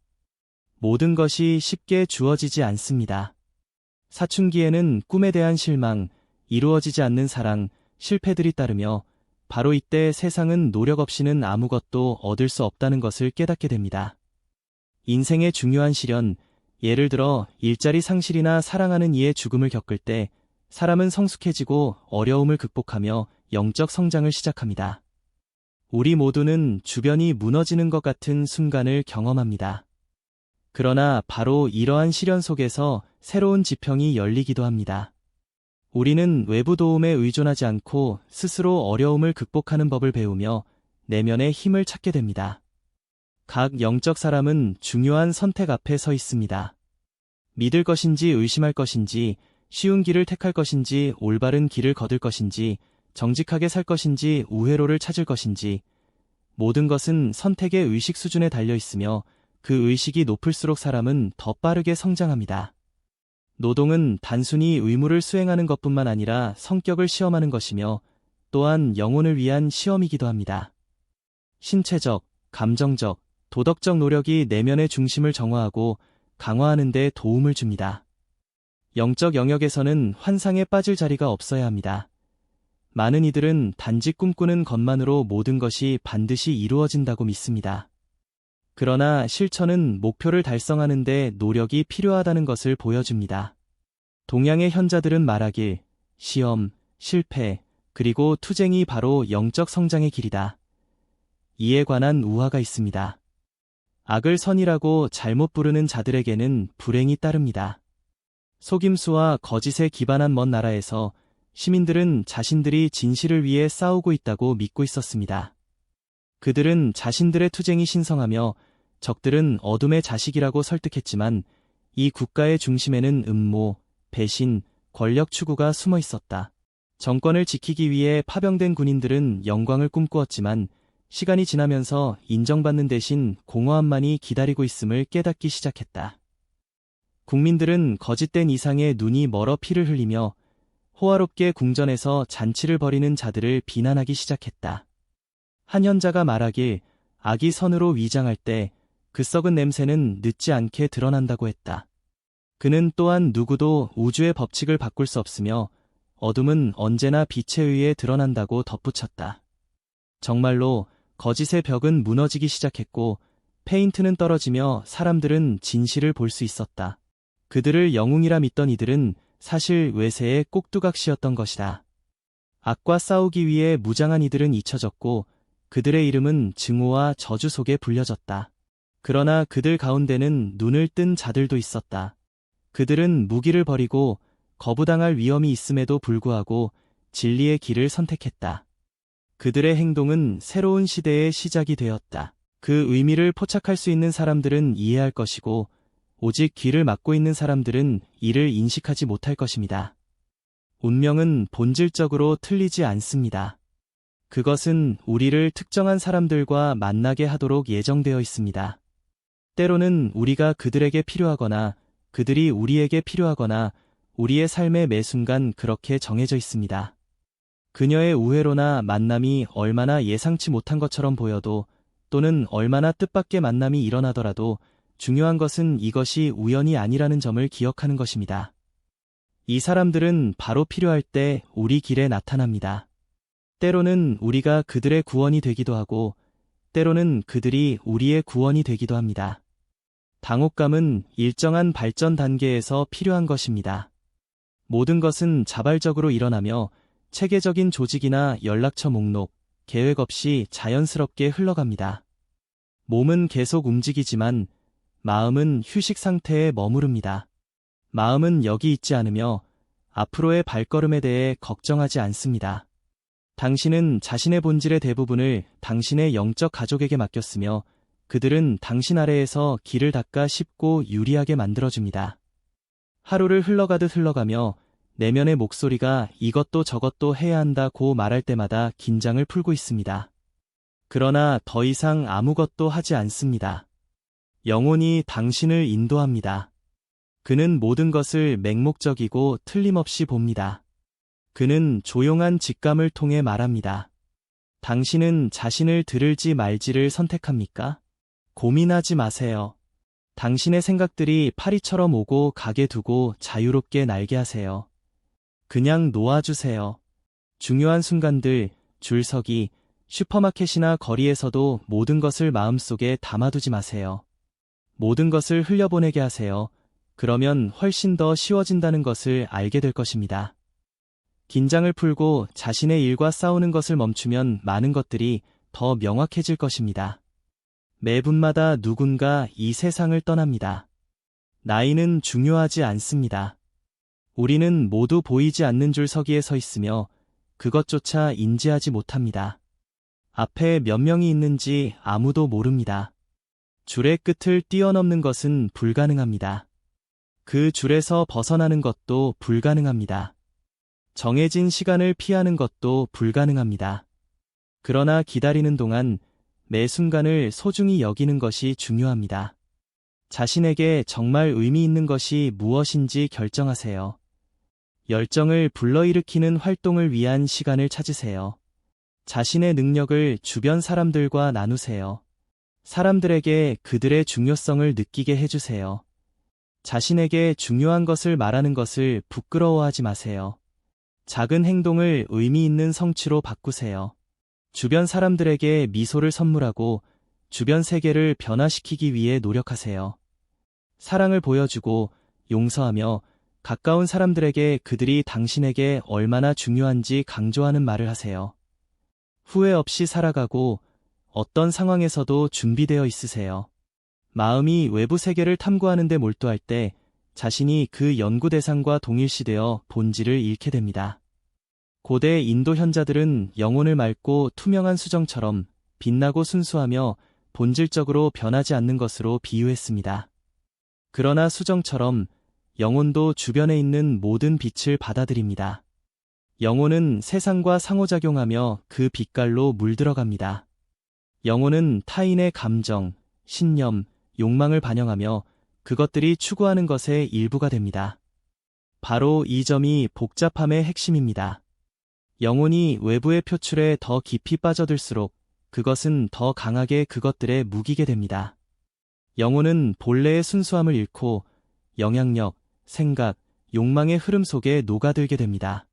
모든 것이 쉽게 주어지지 않습니다. 사춘기에는 꿈에 대한 실망, 이루어지지 않는 사랑, 실패들이 따르며 바로 이때 세상은 노력 없이는 아무것도 얻을 수 없다는 것을 깨닫게 됩니다. 인생의 중요한 시련, 예를 들어 일자리 상실이나 사랑하는 이의 죽음을 겪을 때 사람은 성숙해지고 어려움을 극복하며 영적 성장을 시작합니다. 우리 모두는 주변이 무너지는 것 같은 순간을 경험합니다. 그러나 바로 이러한 시련 속에서 새로운 지평이 열리기도 합니다. 우리는 외부 도움에 의존하지 않고 스스로 어려움을 극복하는 법을 배우며 내면의 힘을 찾게 됩니다. 각 영적 사람은 중요한 선택 앞에 서 있습니다. 믿을 것인지 의심할 것인지, 쉬운 길을 택할 것인지, 올바른 길을 거둘 것인지, 정직하게 살 것인지, 우회로를 찾을 것인지, 모든 것은 선택의 의식 수준에 달려 있으며 그 의식이 높을수록 사람은 더 빠르게 성장합니다. 노동은 단순히 의무를 수행하는 것뿐만 아니라 성격을 시험하는 것이며 또한 영혼을 위한 시험이기도 합니다. 신체적, 감정적, 도덕적 노력이 내면의 중심을 정화하고 강화하는 데 도움을 줍니다. 영적 영역에서는 환상에 빠질 자리가 없어야 합니다. 많은 이들은 단지 꿈꾸는 것만으로 모든 것이 반드시 이루어진다고 믿습니다. 그러나 실천은 목표를 달성하는 데 노력이 필요하다는 것을 보여줍니다. 동양의 현자들은 말하길, 시험, 실패, 그리고 투쟁이 바로 영적 성장의 길이다. 이에 관한 우화가 있습니다. 악을 선이라고 잘못 부르는 자들에게는 불행이 따릅니다. 속임수와 거짓에 기반한 먼 나라에서 시민들은 자신들이 진실을 위해 싸우고 있다고 믿고 있었습니다. 그들은 자신들의 투쟁이 신성하며 적들은 어둠의 자식이라고 설득했지만 이 국가의 중심에는 음모, 배신, 권력 추구가 숨어 있었다. 정권을 지키기 위해 파병된 군인들은 영광을 꿈꾸었지만 시간이 지나면서 인정받는 대신 공허함만이 기다리고 있음을 깨닫기 시작했다. 국민들은 거짓된 이상에 눈이 멀어 피를 흘리며 호화롭게 궁전에서 잔치를 벌이는 자들을 비난하기 시작했다. 한 현자가 말하길, 악이 선으로 위장할 때 그 썩은 냄새는 늦지 않게 드러난다고 했다. 그는 또한 누구도 우주의 법칙을 바꿀 수 없으며 어둠은 언제나 빛에 의해 드러난다고 덧붙였다. 정말로 거짓의 벽은 무너지기 시작했고 페인트는 떨어지며 사람들은 진실을 볼 수 있었다. 그들을 영웅이라 믿던 이들은 사실 외세의 꼭두각시였던 것이다. 악과 싸우기 위해 무장한 이들은 잊혀졌고 그들의 이름은 증오와 저주 속에 불려졌다. 그러나 그들 가운데는 눈을 뜬 자들도 있었다. 그들은 무기를 버리고 거부당할 위험이 있음에도 불구하고 진리의 길을 선택했다. 그들의 행동은 새로운 시대의 시작이 되었다. 그 의미를 포착할 수 있는 사람들은 이해할 것이고 오직 길을 막고 있는 사람들은 이를 인식하지 못할 것입니다. 운명은 본질적으로 틀리지 않습니다. 그것은 우리를 특정한 사람들과 만나게 하도록 예정되어 있습니다. 때로는 우리가 그들에게 필요하거나 그들이 우리에게 필요하거나 우리의 삶의 매 순간 그렇게 정해져 있습니다. 그녀의 우회로나 만남이 얼마나 예상치 못한 것처럼 보여도 또는 얼마나 뜻밖의 만남이 일어나더라도 중요한 것은 이것이 우연이 아니라는 점을 기억하는 것입니다. 이 사람들은 바로 필요할 때 우리 길에 나타납니다. 때로는 우리가 그들의 구원이 되기도 하고 때로는 그들이 우리의 구원이 되기도 합니다. 당혹감은 일정한 발전 단계에서 필요한 것입니다. 모든 것은 자발적으로 일어나며 체계적인 조직이나 연락처 목록, 계획 없이 자연스럽게 흘러갑니다. 몸은 계속 움직이지만 마음은 휴식 상태에 머무릅니다. 마음은 여기 있지 않으며 앞으로의 발걸음에 대해 걱정하지 않습니다. 당신은 자신의 본질의 대부분을 당신의 영적 가족에게 맡겼으며 그들은 당신 아래에서 길을 닦아 쉽고 유리하게 만들어줍니다. 하루를 흘러가듯 흘러가며 내면의 목소리가 이것도 저것도 해야 한다고 말할 때마다 긴장을 풀고 있습니다. 그러나 더 이상 아무것도 하지 않습니다. 영혼이 당신을 인도합니다. 그는 모든 것을 맹목적이고 틀림없이 봅니다. 그는 조용한 직감을 통해 말합니다. 당신은 자신을 들을지 말지를 선택합니까? 고민하지 마세요. 당신의 생각들이 파리처럼 오고 가게 두고 자유롭게 날게 하세요. 그냥 놓아주세요. 중요한 순간들, 줄서기, 슈퍼마켓이나 거리에서도 모든 것을 마음속에 담아두지 마세요. 모든 것을 흘려보내게 하세요. 그러면 훨씬 더 쉬워진다는 것을 알게 될 것입니다. 긴장을 풀고 자신의 일과 싸우는 것을 멈추면 많은 것들이 더 명확해질 것입니다. 매 분마다 누군가 이 세상을 떠납니다. 나이는 중요하지 않습니다. 우리는 모두 보이지 않는 줄서기에 서 있으며 그것조차 인지하지 못합니다. 앞에 몇 명이 있는지 아무도 모릅니다. 줄의 끝을 뛰어넘는 것은 불가능합니다. 그 줄에서 벗어나는 것도 불가능합니다. 정해진 시간을 피하는 것도 불가능합니다. 그러나 기다리는 동안 매 순간을 소중히 여기는 것이 중요합니다. 자신에게 정말 의미 있는 것이 무엇인지 결정하세요. 열정을 불러일으키는 활동을 위한 시간을 찾으세요. 자신의 능력을 주변 사람들과 나누세요. 사람들에게 그들의 중요성을 느끼게 해주세요. 자신에게 중요한 것을 말하는 것을 부끄러워하지 마세요. 작은 행동을 의미 있는 성취로 바꾸세요. 주변 사람들에게 미소를 선물하고 주변 세계를 변화시키기 위해 노력하세요. 사랑을 보여주고 용서하며 가까운 사람들에게 그들이 당신에게 얼마나 중요한지 강조하는 말을 하세요. 후회 없이 살아가고 어떤 상황에서도 준비되어 있으세요. 마음이 외부 세계를 탐구하는 데 몰두할 때 자신이 그 연구 대상과 동일시되어 본질을 잃게 됩니다. 고대 인도 현자들은 영혼을 맑고 투명한 수정처럼 빛나고 순수하며 본질적으로 변하지 않는 것으로 비유했습니다. 그러나 수정처럼 영혼도 주변에 있는 모든 빛을 받아들입니다. 영혼은 세상과 상호작용하며 그 빛깔로 물들어갑니다. 영혼은 타인의 감정, 신념, 욕망을 반영하며 그것들이 추구하는 것의 일부가 됩니다. 바로 이 점이 복잡함의 핵심입니다. 영혼이 외부의 표출에 더 깊이 빠져들수록 그것은 더 강하게 그것들에 묵이게 됩니다. 영혼은 본래의 순수함을 잃고 영향력, 생각, 욕망의 흐름 속에 녹아들게 됩니다.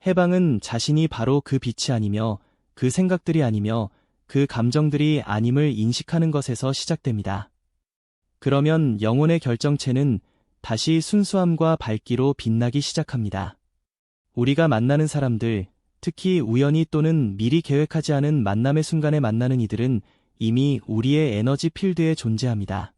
해방은 자신이 바로 그 빛이 아니며 그 생각들이 아니며 그 감정들이 아님을 인식하는 것에서 시작됩니다. 그러면 영혼의 결정체는 다시 순수함과 밝기로 빛나기 시작합니다. 우리가 만나는 사람들, 특히 우연히 또는 미리 계획하지 않은 만남의 순간에 만나는 이들은 이미 우리의 에너지 필드에 존재합니다.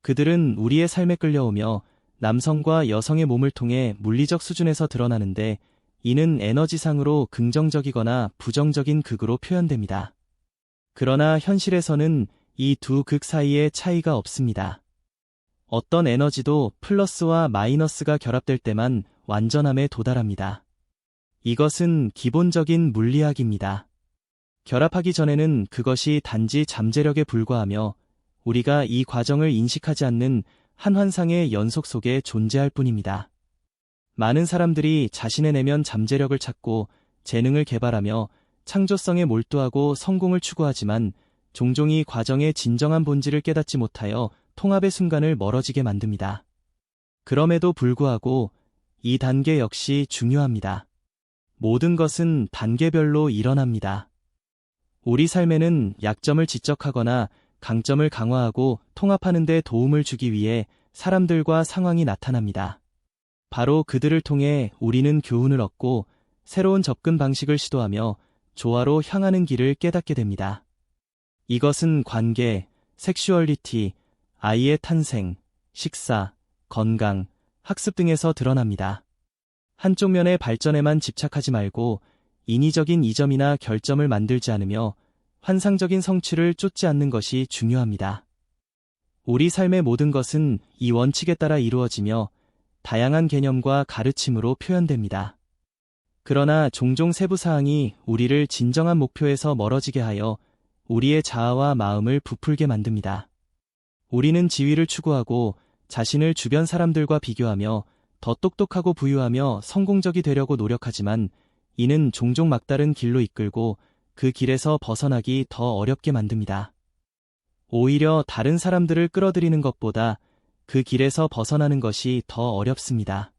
그들은 우리의 삶에 끌려오며 남성과 여성의 몸을 통해 물리적 수준에서 드러나는데 이는 에너지상으로 긍정적이거나 부정적인 극으로 표현됩니다. 그러나 현실에서는 이 두 극 사이에 차이가 없습니다. 어떤 에너지도 플러스와 마이너스가 결합될 때만 완전함에 도달합니다. 이것은 기본적인 물리학입니다. 결합하기 전에는 그것이 단지 잠재력에 불과하며 우리가 이 과정을 인식하지 않는 한 환상의 연속 속에 존재할 뿐입니다. 많은 사람들이 자신의 내면 잠재력을 찾고 재능을 개발하며 창조성에 몰두하고 성공을 추구하지만 종종 이 과정의 진정한 본질을 깨닫지 못하여 통합의 순간을 멀어지게 만듭니다. 그럼에도 불구하고 이 단계 역시 중요합니다. 모든 것은 단계별로 일어납니다. 우리 삶에는 약점을 지적하거나 강점을 강화하고 통합하는 데 도움을 주기 위해 사람들과 상황이 나타납니다. 바로 그들을 통해 우리는 교훈을 얻고 새로운 접근 방식을 시도하며 조화로 향하는 길을 깨닫게 됩니다. 이것은 관계, 섹슈얼리티, 아이의 탄생, 식사, 건강, 학습 등에서 드러납니다. 한쪽 면의 발전에만 집착하지 말고 인위적인 이점이나 결점을 만들지 않으며 환상적인 성취를 쫓지 않는 것이 중요합니다. 우리 삶의 모든 것은 이 원칙에 따라 이루어지며 다양한 개념과 가르침으로 표현됩니다. 그러나 종종 세부 사항이 우리를 진정한 목표에서 멀어지게 하여 우리의 자아와 마음을 부풀게 만듭니다. 우리는 지위를 추구하고 자신을 주변 사람들과 비교하며 더 똑똑하고 부유하며 성공적이 되려고 노력하지만 이는 종종 막다른 길로 이끌고 그 길에서 벗어나기 더 어렵게 만듭니다. 오히려 다른 사람들을 끌어들이는 것보다 그 길에서 벗어나는 것이 더 어렵습니다.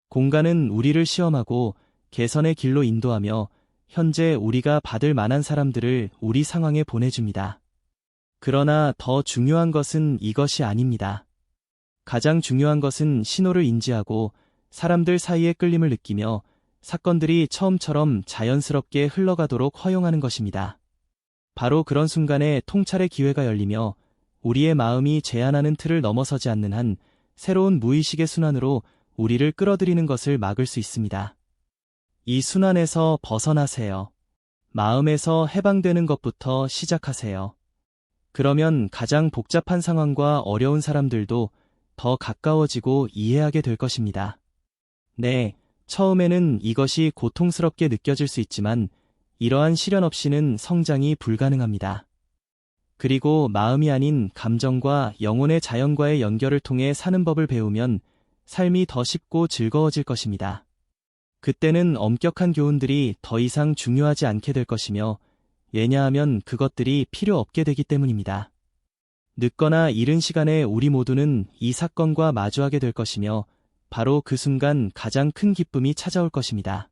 공간은 우리를 시험하고 개선의 길로 인도하며 현재 우리가 받을 만한 사람들을 우리 상황에 보내줍니다. 그러나 더 중요한 것은 이것이 아닙니다. 가장 중요한 것은 신호를 인지하고 사람들 사이의 끌림을 느끼며 사건들이 처음처럼 자연스럽게 흘러가도록 허용하는 것입니다. 바로 그런 순간에 통찰의 기회가 열리며 우리의 마음이 제한하는 틀을 넘어서지 않는 한 새로운 무의식의 순환으로 우리를 끌어들이는 것을 막을 수 있습니다. 이 순환에서 벗어나세요. 마음에서 해방되는 것부터 시작하세요. 그러면 가장 복잡한 상황과 어려운 사람들도 더 가까워지고 이해하게 될 것입니다. 네, 처음에는 이것이 고통스럽게 느껴질 수 있지만 이러한 시련 없이는 성장이 불가능합니다. 그리고 마음이 아닌 감정과 영혼의 자연과의 연결을 통해 사는 법을 배우면 삶이 더 쉽고 즐거워질 것입니다. 그때는 엄격한 교훈들이 더 이상 중요하지 않게 될 것이며, 왜냐하면 그것들이 필요 없게 되기 때문입니다. 늦거나 이른 시간에 우리 모두는 이 사건과 마주하게 될 것이며, 바로 그 순간 가장 큰 기쁨이 찾아올 것입니다.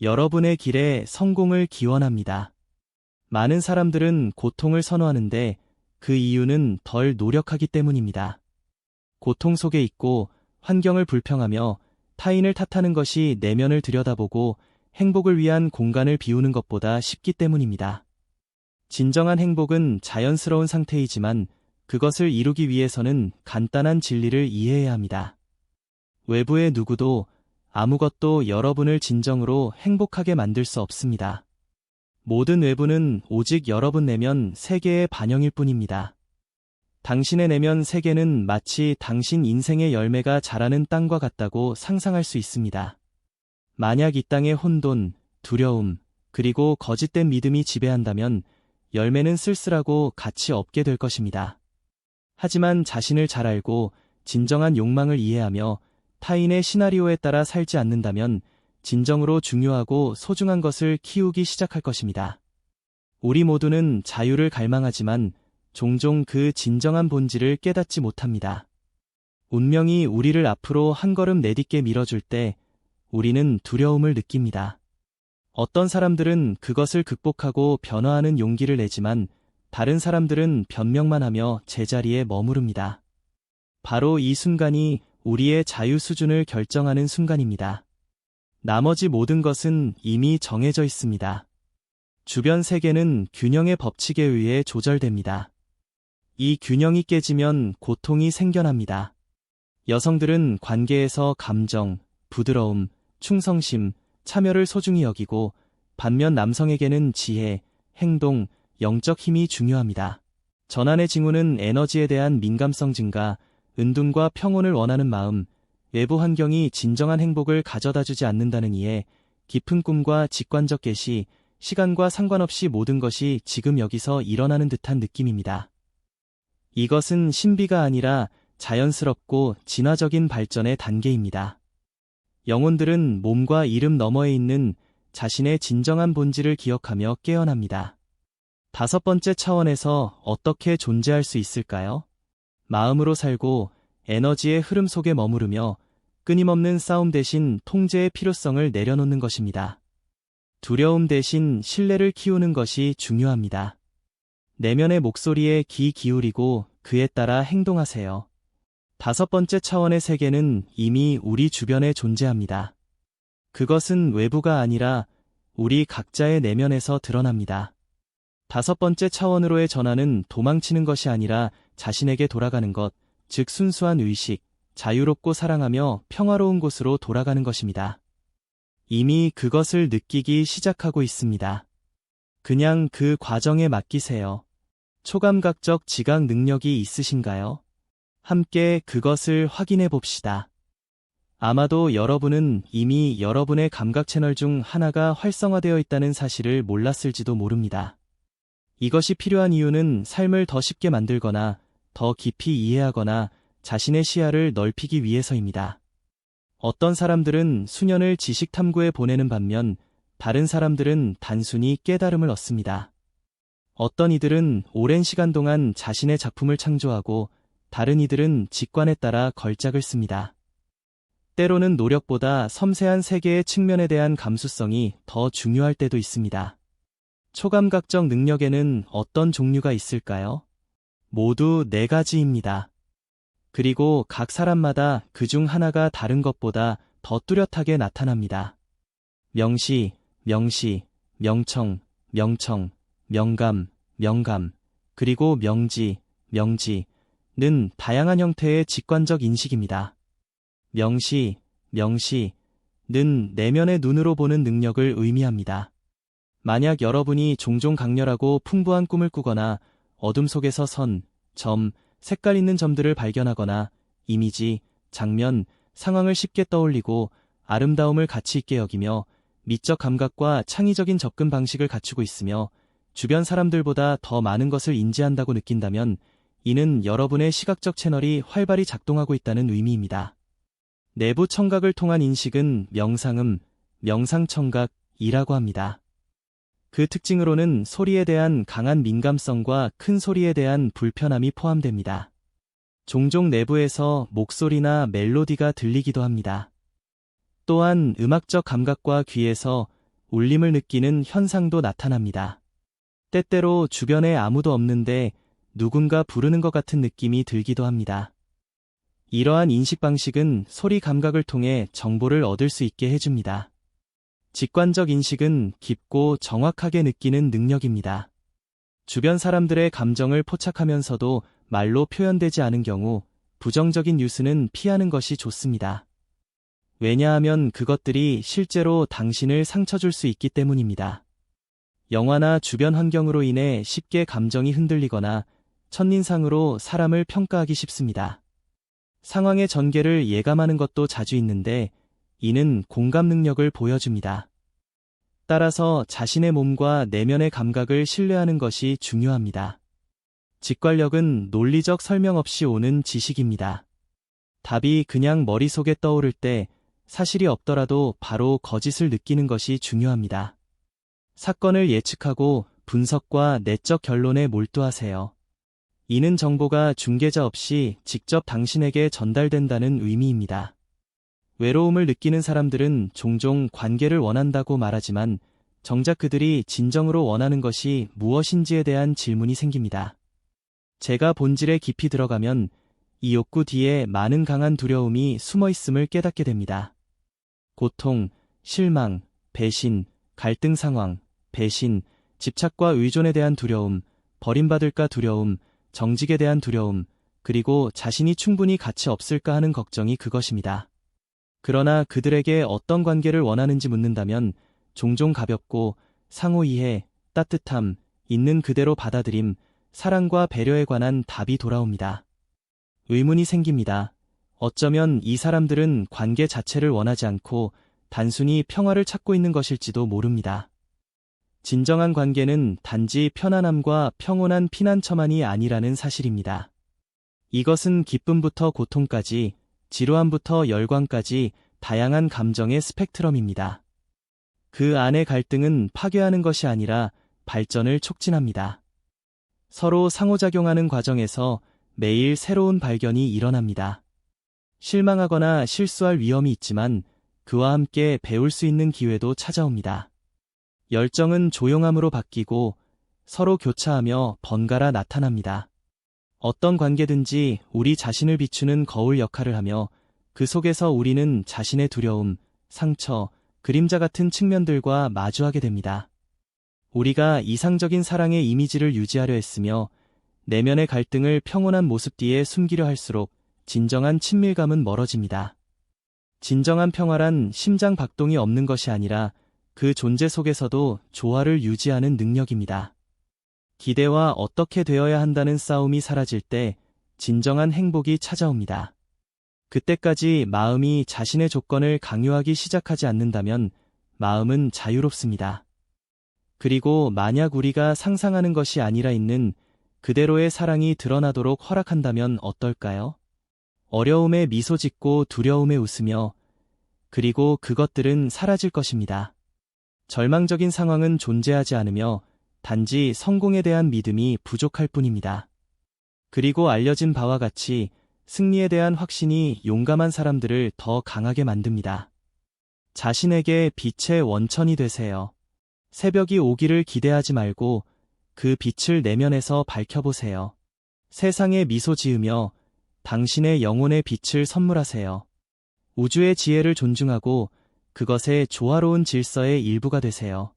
여러분의 길에 성공을 기원합니다. 많은 사람들은 고통을 선호하는데 그 이유는 덜 노력하기 때문입니다. 고통 속에 있고 환경을 불평하며 타인을 탓하는 것이 내면을 들여다보고 행복을 위한 공간을 비우는 것보다 쉽기 때문입니다. 진정한 행복은 자연스러운 상태이지만 그것을 이루기 위해서는 간단한 진리를 이해해야 합니다. 외부의 누구도 아무것도 여러분을 진정으로 행복하게 만들 수 없습니다. 모든 외부는 오직 여러분 내면 세계의 반영일 뿐입니다. 당신의 내면 세계는 마치 당신 인생의 열매가 자라는 땅과 같다고 상상할 수 있습니다. 만약 이 땅에 혼돈, 두려움, 그리고 거짓된 믿음이 지배한다면 열매는 쓸쓸하고 가치 없게 될 것입니다. 하지만 자신을 잘 알고 진정한 욕망을 이해하며 타인의 시나리오에 따라 살지 않는다면 진정으로 중요하고 소중한 것을 키우기 시작할 것입니다. 우리 모두는 자유를 갈망하지만 종종 그 진정한 본질을 깨닫지 못합니다. 운명이 우리를 앞으로 한 걸음 내딛게 밀어줄 때 우리는 두려움을 느낍니다. 어떤 사람들은 그것을 극복하고 변화하는 용기를 내지만 다른 사람들은 변명만 하며 제자리에 머무릅니다. 바로 이 순간이 우리의 자유 수준을 결정하는 순간입니다. 나머지 모든 것은 이미 정해져 있습니다. 주변 세계는 균형의 법칙에 의해 조절됩니다. 이 균형이 깨지면 고통이 생겨납니다. 여성들은 관계에서 감정, 부드러움, 충성심, 참여를 소중히 여기고 반면 남성에게는 지혜, 행동, 영적 힘이 중요합니다. 전환의 징후는 에너지에 대한 민감성 증가, 은둔과 평온을 원하는 마음, 외부 환경이 진정한 행복을 가져다주지 않는다는 이해, 깊은 꿈과 직관적 계시, 시간과 상관없이 모든 것이 지금 여기서 일어나는 듯한 느낌입니다. 이것은 신비가 아니라 자연스럽고 진화적인 발전의 단계입니다. 영혼들은 몸과 이름 너머에 있는 자신의 진정한 본질을 기억하며 깨어납니다. 5번째 차원에서 어떻게 존재할 수 있을까요? 마음으로 살고 에너지의 흐름 속에 머무르며 끊임없는 싸움 대신 통제의 필요성을 내려놓는 것입니다. 두려움 대신 신뢰를 키우는 것이 중요합니다. 내면의 목소리에 귀 기울이고 그에 따라 행동하세요. 5번째 차원의 세계는 이미 우리 주변에 존재합니다. 그것은 외부가 아니라 우리 각자의 내면에서 드러납니다. 5번째 차원으로의 전환은 도망치는 것이 아니라 자신에게 돌아가는 것, 즉 순수한 의식, 자유롭고 사랑하며 평화로운 곳으로 돌아가는 것입니다. 이미 그것을 느끼기 시작하고 있습니다. 그냥 그 과정에 맡기세요. 초감각적 지각 능력이 있으신가요? 함께 그것을 확인해 봅시다. 아마도 여러분은 이미 여러분의 감각 채널 중 하나가 활성화되어 있다는 사실을 몰랐을지도 모릅니다. 이것이 필요한 이유는 삶을 더 쉽게 만들거나 더 깊이 이해하거나 자신의 시야를 넓히기 위해서입니다. 어떤 사람들은 수년을 지식 탐구에 보내는 반면 다른 사람들은 단순히 깨달음을 얻습니다. 어떤 이들은 오랜 시간 동안 자신의 작품을 창조하고 다른 이들은 직관에 따라 걸작을 씁니다. 때로는 노력보다 섬세한 세계의 측면에 대한 감수성이 더 중요할 때도 있습니다. 초감각적 능력에는 어떤 종류가 있을까요? 모두 4가지입니다. 그리고 각 사람마다 그 중 하나가 다른 것보다 더 뚜렷하게 나타납니다. 명시, 명시, 명청, 명청, 명감, 명감, 그리고 명지, 명지는 다양한 형태의 직관적 인식입니다. 명시, 명시는 내면의 눈으로 보는 능력을 의미합니다. 만약 여러분이 종종 강렬하고 풍부한 꿈을 꾸거나 어둠 속에서 선, 점, 색깔 있는 점들을 발견하거나 이미지, 장면, 상황을 쉽게 떠올리고 아름다움을 가치 있게 여기며 미적 감각과 창의적인 접근 방식을 갖추고 있으며 주변 사람들보다 더 많은 것을 인지한다고 느낀다면 이는 여러분의 시각적 채널이 활발히 작동하고 있다는 의미입니다. 내부 청각을 통한 인식은 명상음, 명상청각이라고 합니다. 그 특징으로는 소리에 대한 강한 민감성과 큰 소리에 대한 불편함이 포함됩니다. 종종 내부에서 목소리나 멜로디가 들리기도 합니다. 또한 음악적 감각과 귀에서 울림을 느끼는 현상도 나타납니다. 때때로 주변에 아무도 없는데 누군가 부르는 것 같은 느낌이 들기도 합니다. 이러한 인식 방식은 소리 감각을 통해 정보를 얻을 수 있게 해줍니다. 직관적 인식은 깊고 정확하게 느끼는 능력입니다. 주변 사람들의 감정을 포착하면서도 말로 표현되지 않은 경우 부정적인 뉴스는 피하는 것이 좋습니다. 왜냐하면 그것들이 실제로 당신을 상처 줄 수 있기 때문입니다. 영화나 주변 환경으로 인해 쉽게 감정이 흔들리거나 첫인상으로 사람을 평가하기 쉽습니다. 상황의 전개를 예감하는 것도 자주 있는데 이는 공감 능력을 보여줍니다. 따라서 자신의 몸과 내면의 감각을 신뢰하는 것이 중요합니다. 직관력은 논리적 설명 없이 오는 지식입니다. 답이 그냥 머릿속에 떠오를 때 사실이 없더라도 바로 거짓을 느끼는 것이 중요합니다. 사건을 예측하고 분석과 내적 결론에 몰두하세요. 이는 정보가 중개자 없이 직접 당신에게 전달된다는 의미입니다. 외로움을 느끼는 사람들은 종종 관계를 원한다고 말하지만 정작 그들이 진정으로 원하는 것이 무엇인지에 대한 질문이 생깁니다. 제가 본질에 깊이 들어가면 이 욕구 뒤에 많은 강한 두려움이 숨어 있음을 깨닫게 됩니다. 고통, 실망, 배신, 갈등 상황, 배신, 집착과 의존에 대한 두려움, 버림받을까 두려움, 정직에 대한 두려움, 그리고 자신이 충분히 가치 없을까 하는 걱정이 그것입니다. 그러나 그들에게 어떤 관계를 원하는지 묻는다면 종종 가볍고 상호 이해, 따뜻함, 있는 그대로 받아들임, 사랑과 배려에 관한 답이 돌아옵니다. 의문이 생깁니다. 어쩌면 이 사람들은 관계 자체를 원하지 않고 단순히 평화를 찾고 있는 것일지도 모릅니다. 진정한 관계는 단지 편안함과 평온한 피난처만이 아니라는 사실입니다. 이것은 기쁨부터 고통까지, 지루함부터 열광까지 다양한 감정의 스펙트럼입니다. 그 안의 갈등은 파괴하는 것이 아니라 발전을 촉진합니다. 서로 상호작용하는 과정에서 매일 새로운 발견이 일어납니다. 실망하거나 실수할 위험이 있지만 그와 함께 배울 수 있는 기회도 찾아옵니다. 열정은 조용함으로 바뀌고 서로 교차하며 번갈아 나타납니다. 어떤 관계든지 우리 자신을 비추는 거울 역할을 하며 그 속에서 우리는 자신의 두려움, 상처, 그림자 같은 측면들과 마주하게 됩니다. 우리가 이상적인 사랑의 이미지를 유지하려 했으며 내면의 갈등을 평온한 모습 뒤에 숨기려 할수록 진정한 친밀감은 멀어집니다. 진정한 평화란 심장 박동이 없는 것이 아니라 그 존재 속에서도 조화를 유지하는 능력입니다. 기대와 어떻게 되어야 한다는 싸움이 사라질 때 진정한 행복이 찾아옵니다. 그때까지 마음이 자신의 조건을 강요하기 시작하지 않는다면 마음은 자유롭습니다. 그리고 만약 우리가 상상하는 것이 아니라 있는 그대로의 사랑이 드러나도록 허락한다면 어떨까요? 어려움에 미소 짓고 두려움에 웃으며 그리고 그것들은 사라질 것입니다. 절망적인 상황은 존재하지 않으며 단지 성공에 대한 믿음이 부족할 뿐입니다. 그리고 알려진 바와 같이 승리에 대한 확신이 용감한 사람들을 더 강하게 만듭니다. 자신에게 빛의 원천이 되세요. 새벽이 오기를 기대하지 말고 그 빛을 내면에서 밝혀보세요. 세상에 미소 지으며 당신의 영혼의 빛을 선물하세요. 우주의 지혜를 존중하고 그것의 조화로운 질서의 일부가 되세요.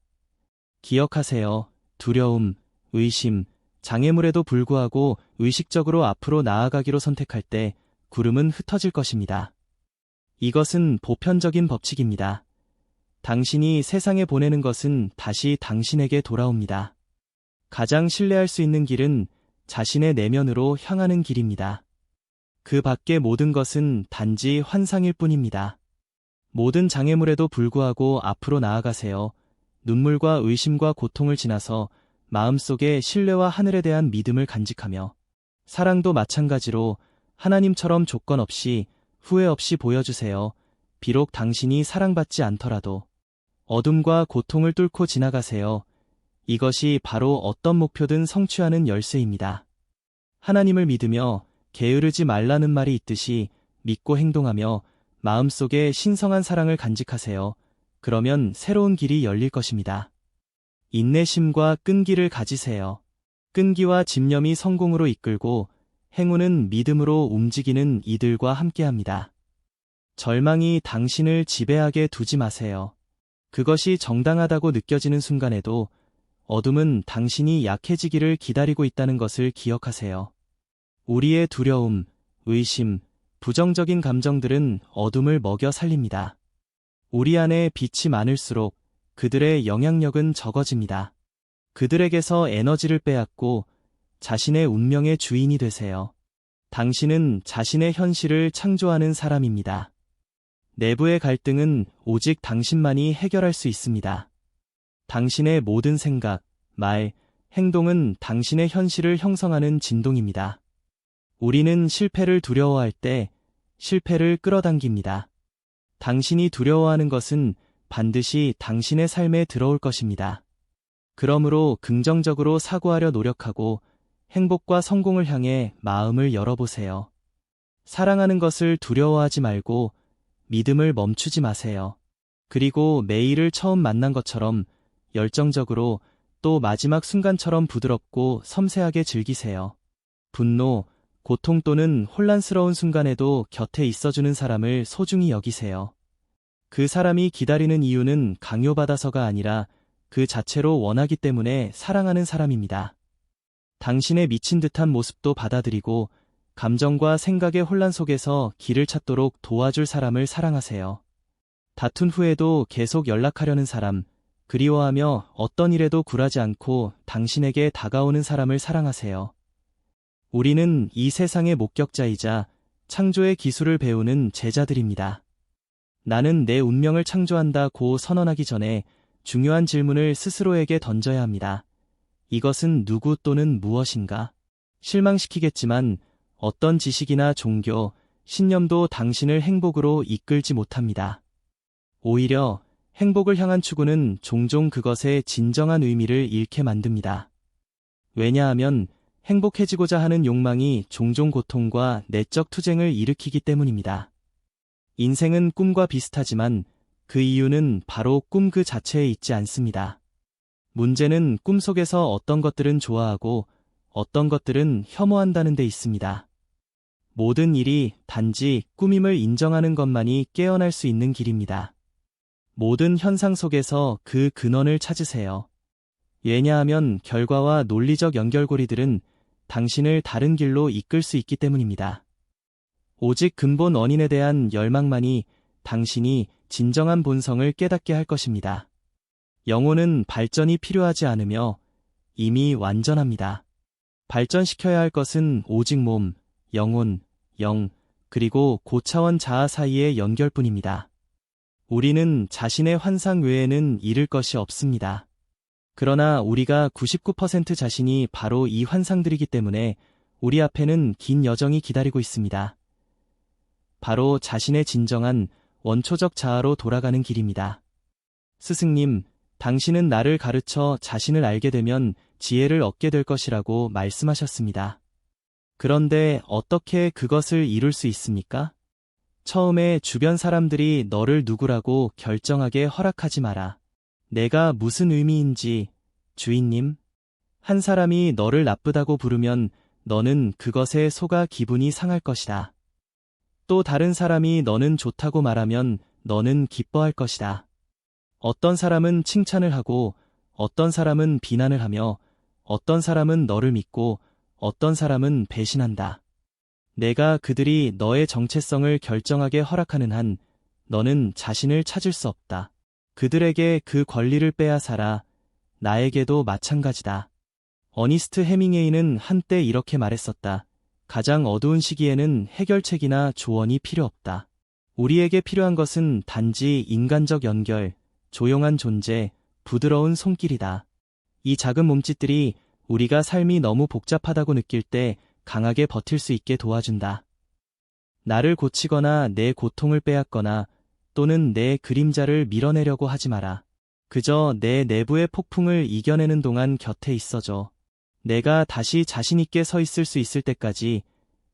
기억하세요. 두려움, 의심, 장애물에도 불구하고 의식적으로 앞으로 나아가기로 선택할 때 구름은 흩어질 것입니다. 이것은 보편적인 법칙입니다. 당신이 세상에 보내는 것은 다시 당신에게 돌아옵니다. 가장 신뢰할 수 있는 길은 자신의 내면으로 향하는 길입니다. 그 밖의 모든 것은 단지 환상일 뿐입니다. 모든 장애물에도 불구하고 앞으로 나아가세요. 눈물과 의심과 고통을 지나서 마음속에 신뢰와 하늘에 대한 믿음을 간직하며 사랑도 마찬가지로 하나님처럼 조건 없이 후회 없이 보여주세요. 비록 당신이 사랑받지 않더라도 어둠과 고통을 뚫고 지나가세요. 이것이 바로 어떤 목표든 성취하는 열쇠입니다. 하나님을 믿으며 게으르지 말라는 말이 있듯이 믿고 행동하며 마음속에 신성한 사랑을 간직하세요. 그러면 새로운 길이 열릴 것입니다. 인내심과 끈기를 가지세요. 끈기와 집념이 성공으로 이끌고 행운은 믿음으로 움직이는 이들과 함께합니다. 절망이 당신을 지배하게 두지 마세요. 그것이 정당하다고 느껴지는 순간에도 어둠은 당신이 약해지기를 기다리고 있다는 것을 기억하세요. 우리의 두려움, 의심, 부정적인 감정들은 어둠을 먹여 살립니다. 우리 안에 빛이 많을수록 그들의 영향력은 적어집니다. 그들에게서 에너지를 빼앗고 자신의 운명의 주인이 되세요. 당신은 자신의 현실을 창조하는 사람입니다. 내부의 갈등은 오직 당신만이 해결할 수 있습니다. 당신의 모든 생각, 말, 행동은 당신의 현실을 형성하는 진동입니다. 우리는 실패를 두려워할 때 실패를 끌어당깁니다. 당신이 두려워하는 것은 반드시 당신의 삶에 들어올 것입니다. 그러므로 긍정적으로 사고하려 노력하고 행복과 성공을 향해 마음을 열어보세요. 사랑하는 것을 두려워하지 말고 믿음을 멈추지 마세요. 그리고 매일을 처음 만난 것처럼 열정적으로 또 마지막 순간처럼 부드럽고 섬세하게 즐기세요. 분노, 고통 또는 혼란스러운 순간에도 곁에 있어주는 사람을 소중히 여기세요. 그 사람이 기다리는 이유는 강요받아서가 아니라 그 자체로 원하기 때문에 사랑하는 사람입니다. 당신의 미친 듯한 모습도 받아들이고 감정과 생각의 혼란 속에서 길을 찾도록 도와줄 사람을 사랑하세요. 다툰 후에도 계속 연락하려는 사람, 그리워하며 어떤 일에도 굴하지 않고 당신에게 다가오는 사람을 사랑하세요. 우리는 이 세상의 목격자이자 창조의 기술을 배우는 제자들입니다. 나는 내 운명을 창조한다고 선언하기 전에 중요한 질문을 스스로에게 던져야 합니다. 이것은 누구 또는 무엇인가? 실망시키겠지만 어떤 지식이나 종교, 신념도 당신을 행복으로 이끌지 못합니다. 오히려 행복을 향한 추구는 종종 그것의 진정한 의미를 잃게 만듭니다. 왜냐하면 행복해지고자 하는 욕망이 종종 고통과 내적 투쟁을 일으키기 때문입니다. 인생은 꿈과 비슷하지만 그 이유는 바로 꿈 그 자체에 있지 않습니다. 문제는 꿈 속에서 어떤 것들은 좋아하고 어떤 것들은 혐오한다는 데 있습니다. 모든 일이 단지 꿈임을 인정하는 것만이 깨어날 수 있는 길입니다. 모든 현상 속에서 그 근원을 찾으세요. 왜냐하면 결과와 논리적 연결고리들은 당신을 다른 길로 이끌 수 있기 때문입니다. 오직 근본 원인에 대한 열망만이 당신이 진정한 본성을 깨닫게 할 것입니다. 영혼은 발전이 필요하지 않으며 이미 완전합니다. 발전시켜야 할 것은 오직 몸, 영혼, 영, 그리고 고차원 자아 사이의 연결뿐입니다. 우리는 자신의 환상 외에는 잃을 것이 없습니다. 그러나 우리가 99% 자신이 바로 이 환상들이기 때문에 우리 앞에는 긴 여정이 기다리고 있습니다. 바로 자신의 진정한 원초적 자아로 돌아가는 길입니다. 스승님, 당신은 나를 가르쳐 자신을 알게 되면 지혜를 얻게 될 것이라고 말씀하셨습니다. 그런데 어떻게 그것을 이룰 수 있습니까? 처음에 주변 사람들이 너를 누구라고 결정하게 허락하지 마라. 내가 무슨 의미인지, 주인님? 한 사람이 너를 나쁘다고 부르면 너는 그것에 속아 기분이 상할 것이다. 또 다른 사람이 너는 좋다고 말하면 너는 기뻐할 것이다. 어떤 사람은 칭찬을 하고, 어떤 사람은 비난을 하며, 어떤 사람은 너를 믿고, 어떤 사람은 배신한다. 내가 그들이 너의 정체성을 결정하게 허락하는 한, 너는 자신을 찾을 수 없다. 그들에게 그 권리를 빼앗아라. 나에게도 마찬가지다. 어니스트 해밍웨이는 한때 이렇게 말했었다. 가장 어두운 시기에는 해결책이나 조언이 필요 없다. 우리에게 필요한 것은 단지 인간적 연결, 조용한 존재, 부드러운 손길이다. 이 작은 몸짓들이 우리가 삶이 너무 복잡하다고 느낄 때 강하게 버틸 수 있게 도와준다. 나를 고치거나 내 고통을 빼앗거나 또는 내 그림자를 밀어내려고 하지 마라. 그저 내 내부의 폭풍을 이겨내는 동안 곁에 있어줘. 내가 다시 자신 있게 서 있을 수 있을 때까지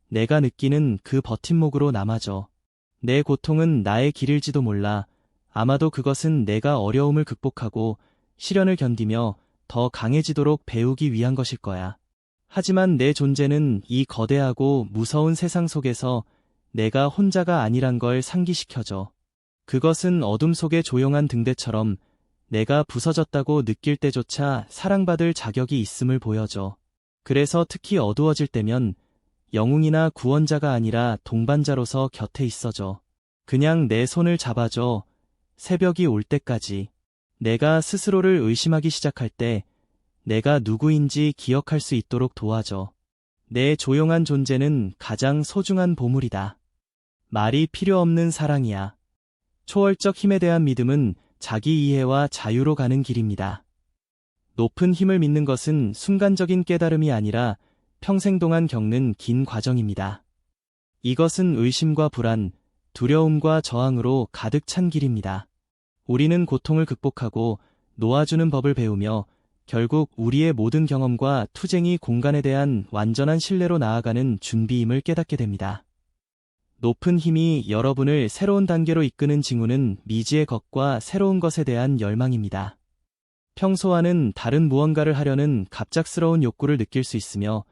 내가 느끼는 그 버팀목으로 남아줘. 내 고통은 나의 길일지도 몰라. 아마도 그것은 내가 어려움을 극복하고 시련을 견디며 더 강해지도록 배우기 위한 것일 거야. 하지만 내 존재는 이 거대하고 무서운 세상 속에서 내가 혼자가 아니란 걸 상기시켜줘. 그것은 어둠 속의 조용한 등대처럼 내가 부서졌다고 느낄 때조차 사랑받을 자격이 있음을 보여줘. 그래서 특히 어두워질 때면 영웅이나 구원자가 아니라 동반자로서 곁에 있어줘. 그냥 내 손을 잡아줘. 새벽이 올 때까지. 내가 스스로를 의심하기 시작할 때 내가 누구인지 기억할 수 있도록 도와줘. 내 조용한 존재는 가장 소중한 보물이다. 말이 필요 없는 사랑이야. 초월적 힘에 대한 믿음은 자기 이해와 자유로 가는 길입니다. 높은 힘을 믿는 것은 순간적인 깨달음이 아니라 평생 동안 겪는 긴 과정입니다. 이것은 의심과 불안, 두려움과 저항으로 가득 찬 길입니다. 우리는 고통을 극복하고 놓아주는 법을 배우며 결국 우리의 모든 경험과 투쟁이 공간에 대한 완전한 신뢰로 나아가는 준비임을 깨닫게 됩니다. 높은 힘이 여러분을 새로운 단계로 이끄는 징후는 미지의 것과 새로운 것에 대한 열망입니다. 평소와는 다른 무언가를 하려는 갑작스러운 욕구를 느낄 수 있으며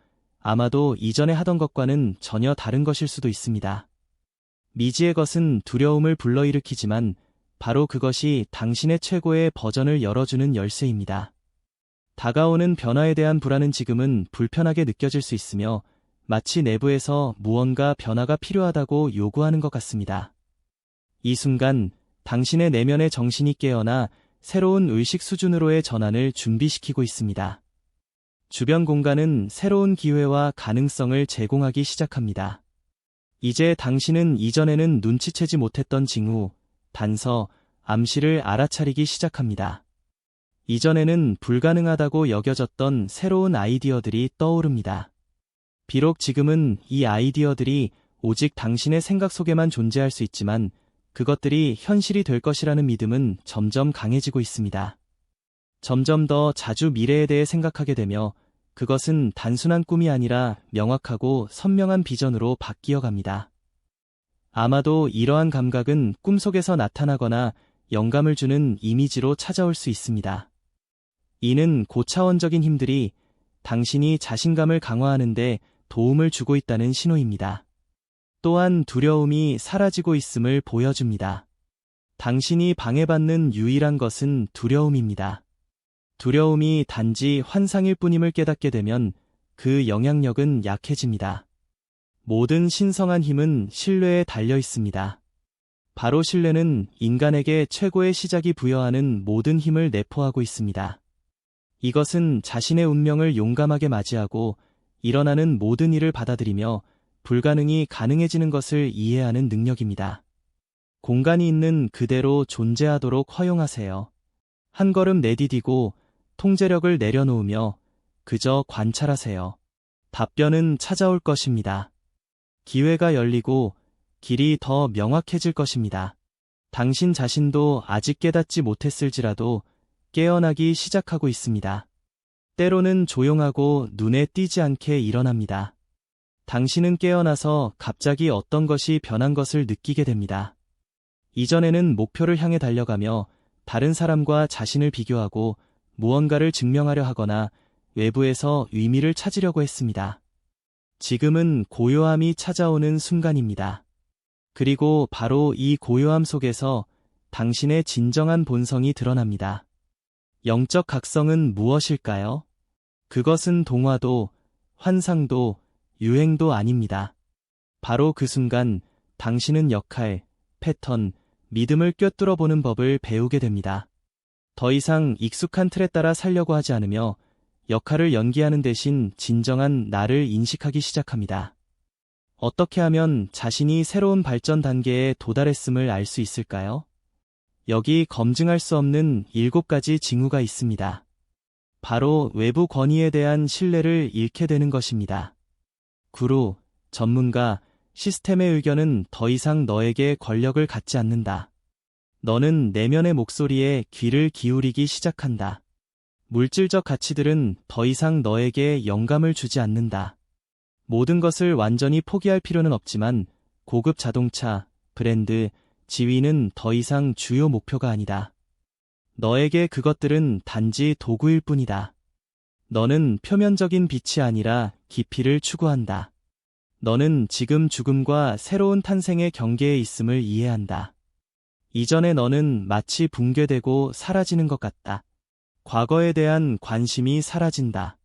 아마도 이전에 하던 것과는 전혀 다른 것일 수도 있습니다. 미지의 것은 두려움을 불러일으키지만 바로 그것이 당신의 최고의 버전을 열어주는 열쇠입니다. 다가오는 변화에 대한 불안은 지금은 불편하게 느껴질 수 있으며 마치 내부에서 무언가 변화가 필요하다고 요구하는 것 같습니다. 이 순간 당신의 내면의 정신이 깨어나 새로운 의식 수준으로의 전환을 준비시키고 있습니다. 주변 공간은 새로운 기회와 가능성을 제공하기 시작합니다. 이제 당신은 이전에는 눈치채지 못했던 징후, 단서, 암시를 알아차리기 시작합니다. 이전에는 불가능하다고 여겨졌던 새로운 아이디어들이 떠오릅니다. 비록 지금은 이 아이디어들이 오직 당신의 생각 속에만 존재할 수 있지만 그것들이 현실이 될 것이라는 믿음은 점점 강해지고 있습니다. 점점 더 자주 미래에 대해 생각하게 되며 그것은 단순한 꿈이 아니라 명확하고 선명한 비전으로 바뀌어 갑니다. 아마도 이러한 감각은 꿈속에서 나타나거나 영감을 주는 이미지로 찾아올 수 있습니다. 이는 고차원적인 힘들이 당신이 자신감을 강화하는데 도움을 주고 있다는 신호입니다. 또한 두려움이 사라지고 있음을 보여줍니다. 당신이 방해받는 유일한 것은 두려움입니다. 두려움이 단지 환상일 뿐임을 깨닫게 되면 그 영향력은 약해집니다. 모든 신성한 힘은 신뢰에 달려 있습니다. 바로 신뢰는 인간에게 최고의 시작이 부여하는 모든 힘을 내포하고 있습니다. 이것은 자신의 운명을 용감하게 맞이하고 일어나는 모든 일을 받아들이며 불가능이 가능해지는 것을 이해하는 능력입니다. 공간이 있는 그대로 존재하도록 허용하세요. 한 걸음 내디디고 통제력을 내려놓으며 그저 관찰하세요. 답변은 찾아올 것입니다. 기회가 열리고 길이 더 명확해질 것입니다. 당신 자신도 아직 깨닫지 못했을지라도 깨어나기 시작하고 있습니다. 때로는 조용하고 눈에 띄지 않게 일어납니다. 당신은 깨어나서 갑자기 어떤 것이 변한 것을 느끼게 됩니다. 이전에는 목표를 향해 달려가며 다른 사람과 자신을 비교하고 무언가를 증명하려 하거나 외부에서 의미를 찾으려고 했습니다. 지금은 고요함이 찾아오는 순간입니다. 그리고 바로 이 고요함 속에서 당신의 진정한 본성이 드러납니다. 영적 각성은 무엇일까요? 그것은 동화도, 환상도, 유행도 아닙니다. 바로 그 순간 당신은 역할, 패턴, 믿음을 꿰뚫어 보는 법을 배우게 됩니다. 더 이상 익숙한 틀에 따라 살려고 하지 않으며 역할을 연기하는 대신 진정한 나를 인식하기 시작합니다. 어떻게 하면 자신이 새로운 발전 단계에 도달했음을 알 수 있을까요? 여기 검증할 수 없는 7가지 징후가 있습니다. 바로 외부 권위에 대한 신뢰를 잃게 되는 것입니다. 구루, 전문가, 시스템의 의견은 더 이상 너에게 권력을 갖지 않는다. 너는 내면의 목소리에 귀를 기울이기 시작한다. 물질적 가치들은 더 이상 너에게 영감을 주지 않는다. 모든 것을 완전히 포기할 필요는 없지만 고급 자동차, 브랜드, 지위는 더 이상 주요 목표가 아니다. 너에게 그것들은 단지 도구일 뿐이다. 너는 표면적인 빛이 아니라 깊이를 추구한다. 너는 지금 죽음과 새로운 탄생의 경계에 있음을 이해한다. 이전의 너는 마치 붕괴되고 사라지는 것 같다. 과거에 대한 관심이 사라진다.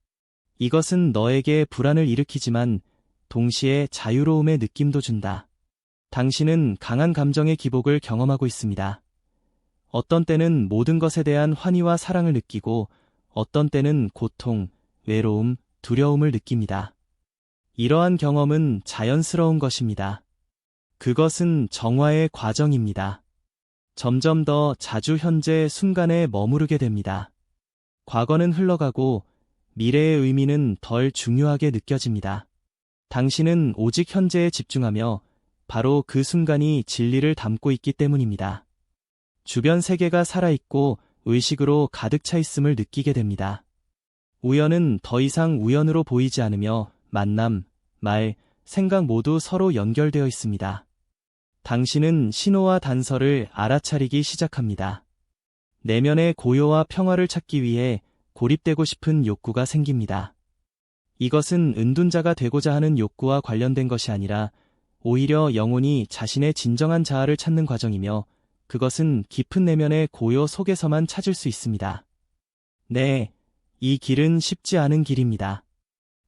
이것은 너에게 불안을 일으키지만 동시에 자유로움의 느낌도 준다. 당신은 강한 감정의 기복을 경험하고 있습니다. 어떤 때는 모든 것에 대한 환희와 사랑을 느끼고 어떤 때는 고통, 외로움, 두려움을 느낍니다. 이러한 경험은 자연스러운 것입니다. 그것은 정화의 과정입니다. 점점 더 자주 현재 순간에 머무르게 됩니다. 과거는 흘러가고 미래의 의미는 덜 중요하게 느껴집니다. 당신은 오직 현재에 집중하며 바로 그 순간이 진리를 담고 있기 때문입니다. 주변 세계가 살아있고 의식으로 가득 차 있음을 느끼게 됩니다. 우연은 더 이상 우연으로 보이지 않으며 만남, 말, 생각 모두 서로 연결되어 있습니다. 당신은 신호와 단서를 알아차리기 시작합니다. 내면의 고요와 평화를 찾기 위해 고립되고 싶은 욕구가 생깁니다. 이것은 은둔자가 되고자 하는 욕구와 관련된 것이 아니라 오히려 영혼이 자신의 진정한 자아를 찾는 과정이며 그것은 깊은 내면의 고요 속에서만 찾을 수 있습니다. 네, 이 길은 쉽지 않은 길입니다.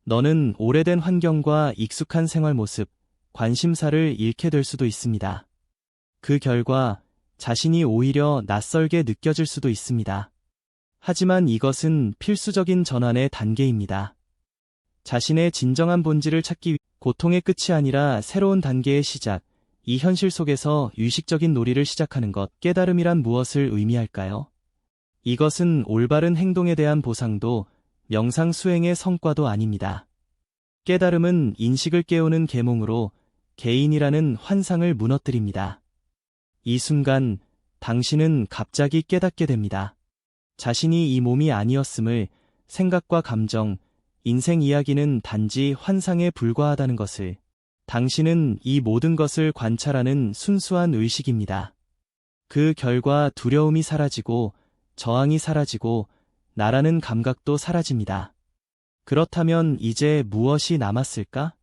너는 오래된 환경과 익숙한 생활 모습, 관심사를 잃게 될 수도 있습니다. 그 결과 자신이 오히려 낯설게 느껴질 수도 있습니다. 하지만 이것은 필수적인 전환의 단계입니다. 자신의 진정한 본질을 찾기 위해 고통의 끝이 아니라 새로운 단계의 시작, 이 현실 속에서 의식적인 놀이를 시작하는 것, 깨달음이란 무엇을 의미할까요? 이것은 올바른 행동에 대한 보상도 명상 수행의 성과도 아닙니다. 깨달음은 인식을 깨우는 계몽으로 개인이라는 환상을 무너뜨립니다. 이 순간 당신은 갑자기 깨닫게 됩니다. 자신이 이 몸이 아니었음을, 생각과 감정, 인생 이야기는 단지 환상에 불과하다는 것을. 당신은 이 모든 것을 관찰하는 순수한 의식입니다. 그 결과 두려움이 사라지고 저항이 사라지고 나라는 감각도 사라집니다. 그렇다면 이제 무엇이 남았을까?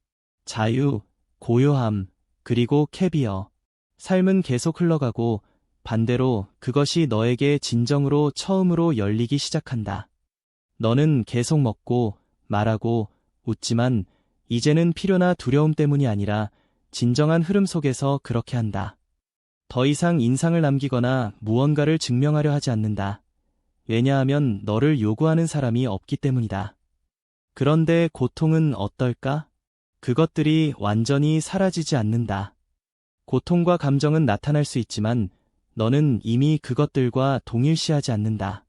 자유, 고요함, 그리고 캐비어. 삶은 계속 흘러가고 반대로 그것이 너에게 진정으로 처음으로 열리기 시작한다. 너는 계속 먹고 말하고 웃지만 이제는 필요나 두려움 때문이 아니라 진정한 흐름 속에서 그렇게 한다. 더 이상 인상을 남기거나 무언가를 증명하려 하지 않는다. 왜냐하면 너를 요구하는 사람이 없기 때문이다. 그런데 고통은 어떨까? 그것들이 완전히 사라지지 않는다. 고통과 감정은 나타날 수 있지만 너는 이미 그것들과 동일시하지 않는다.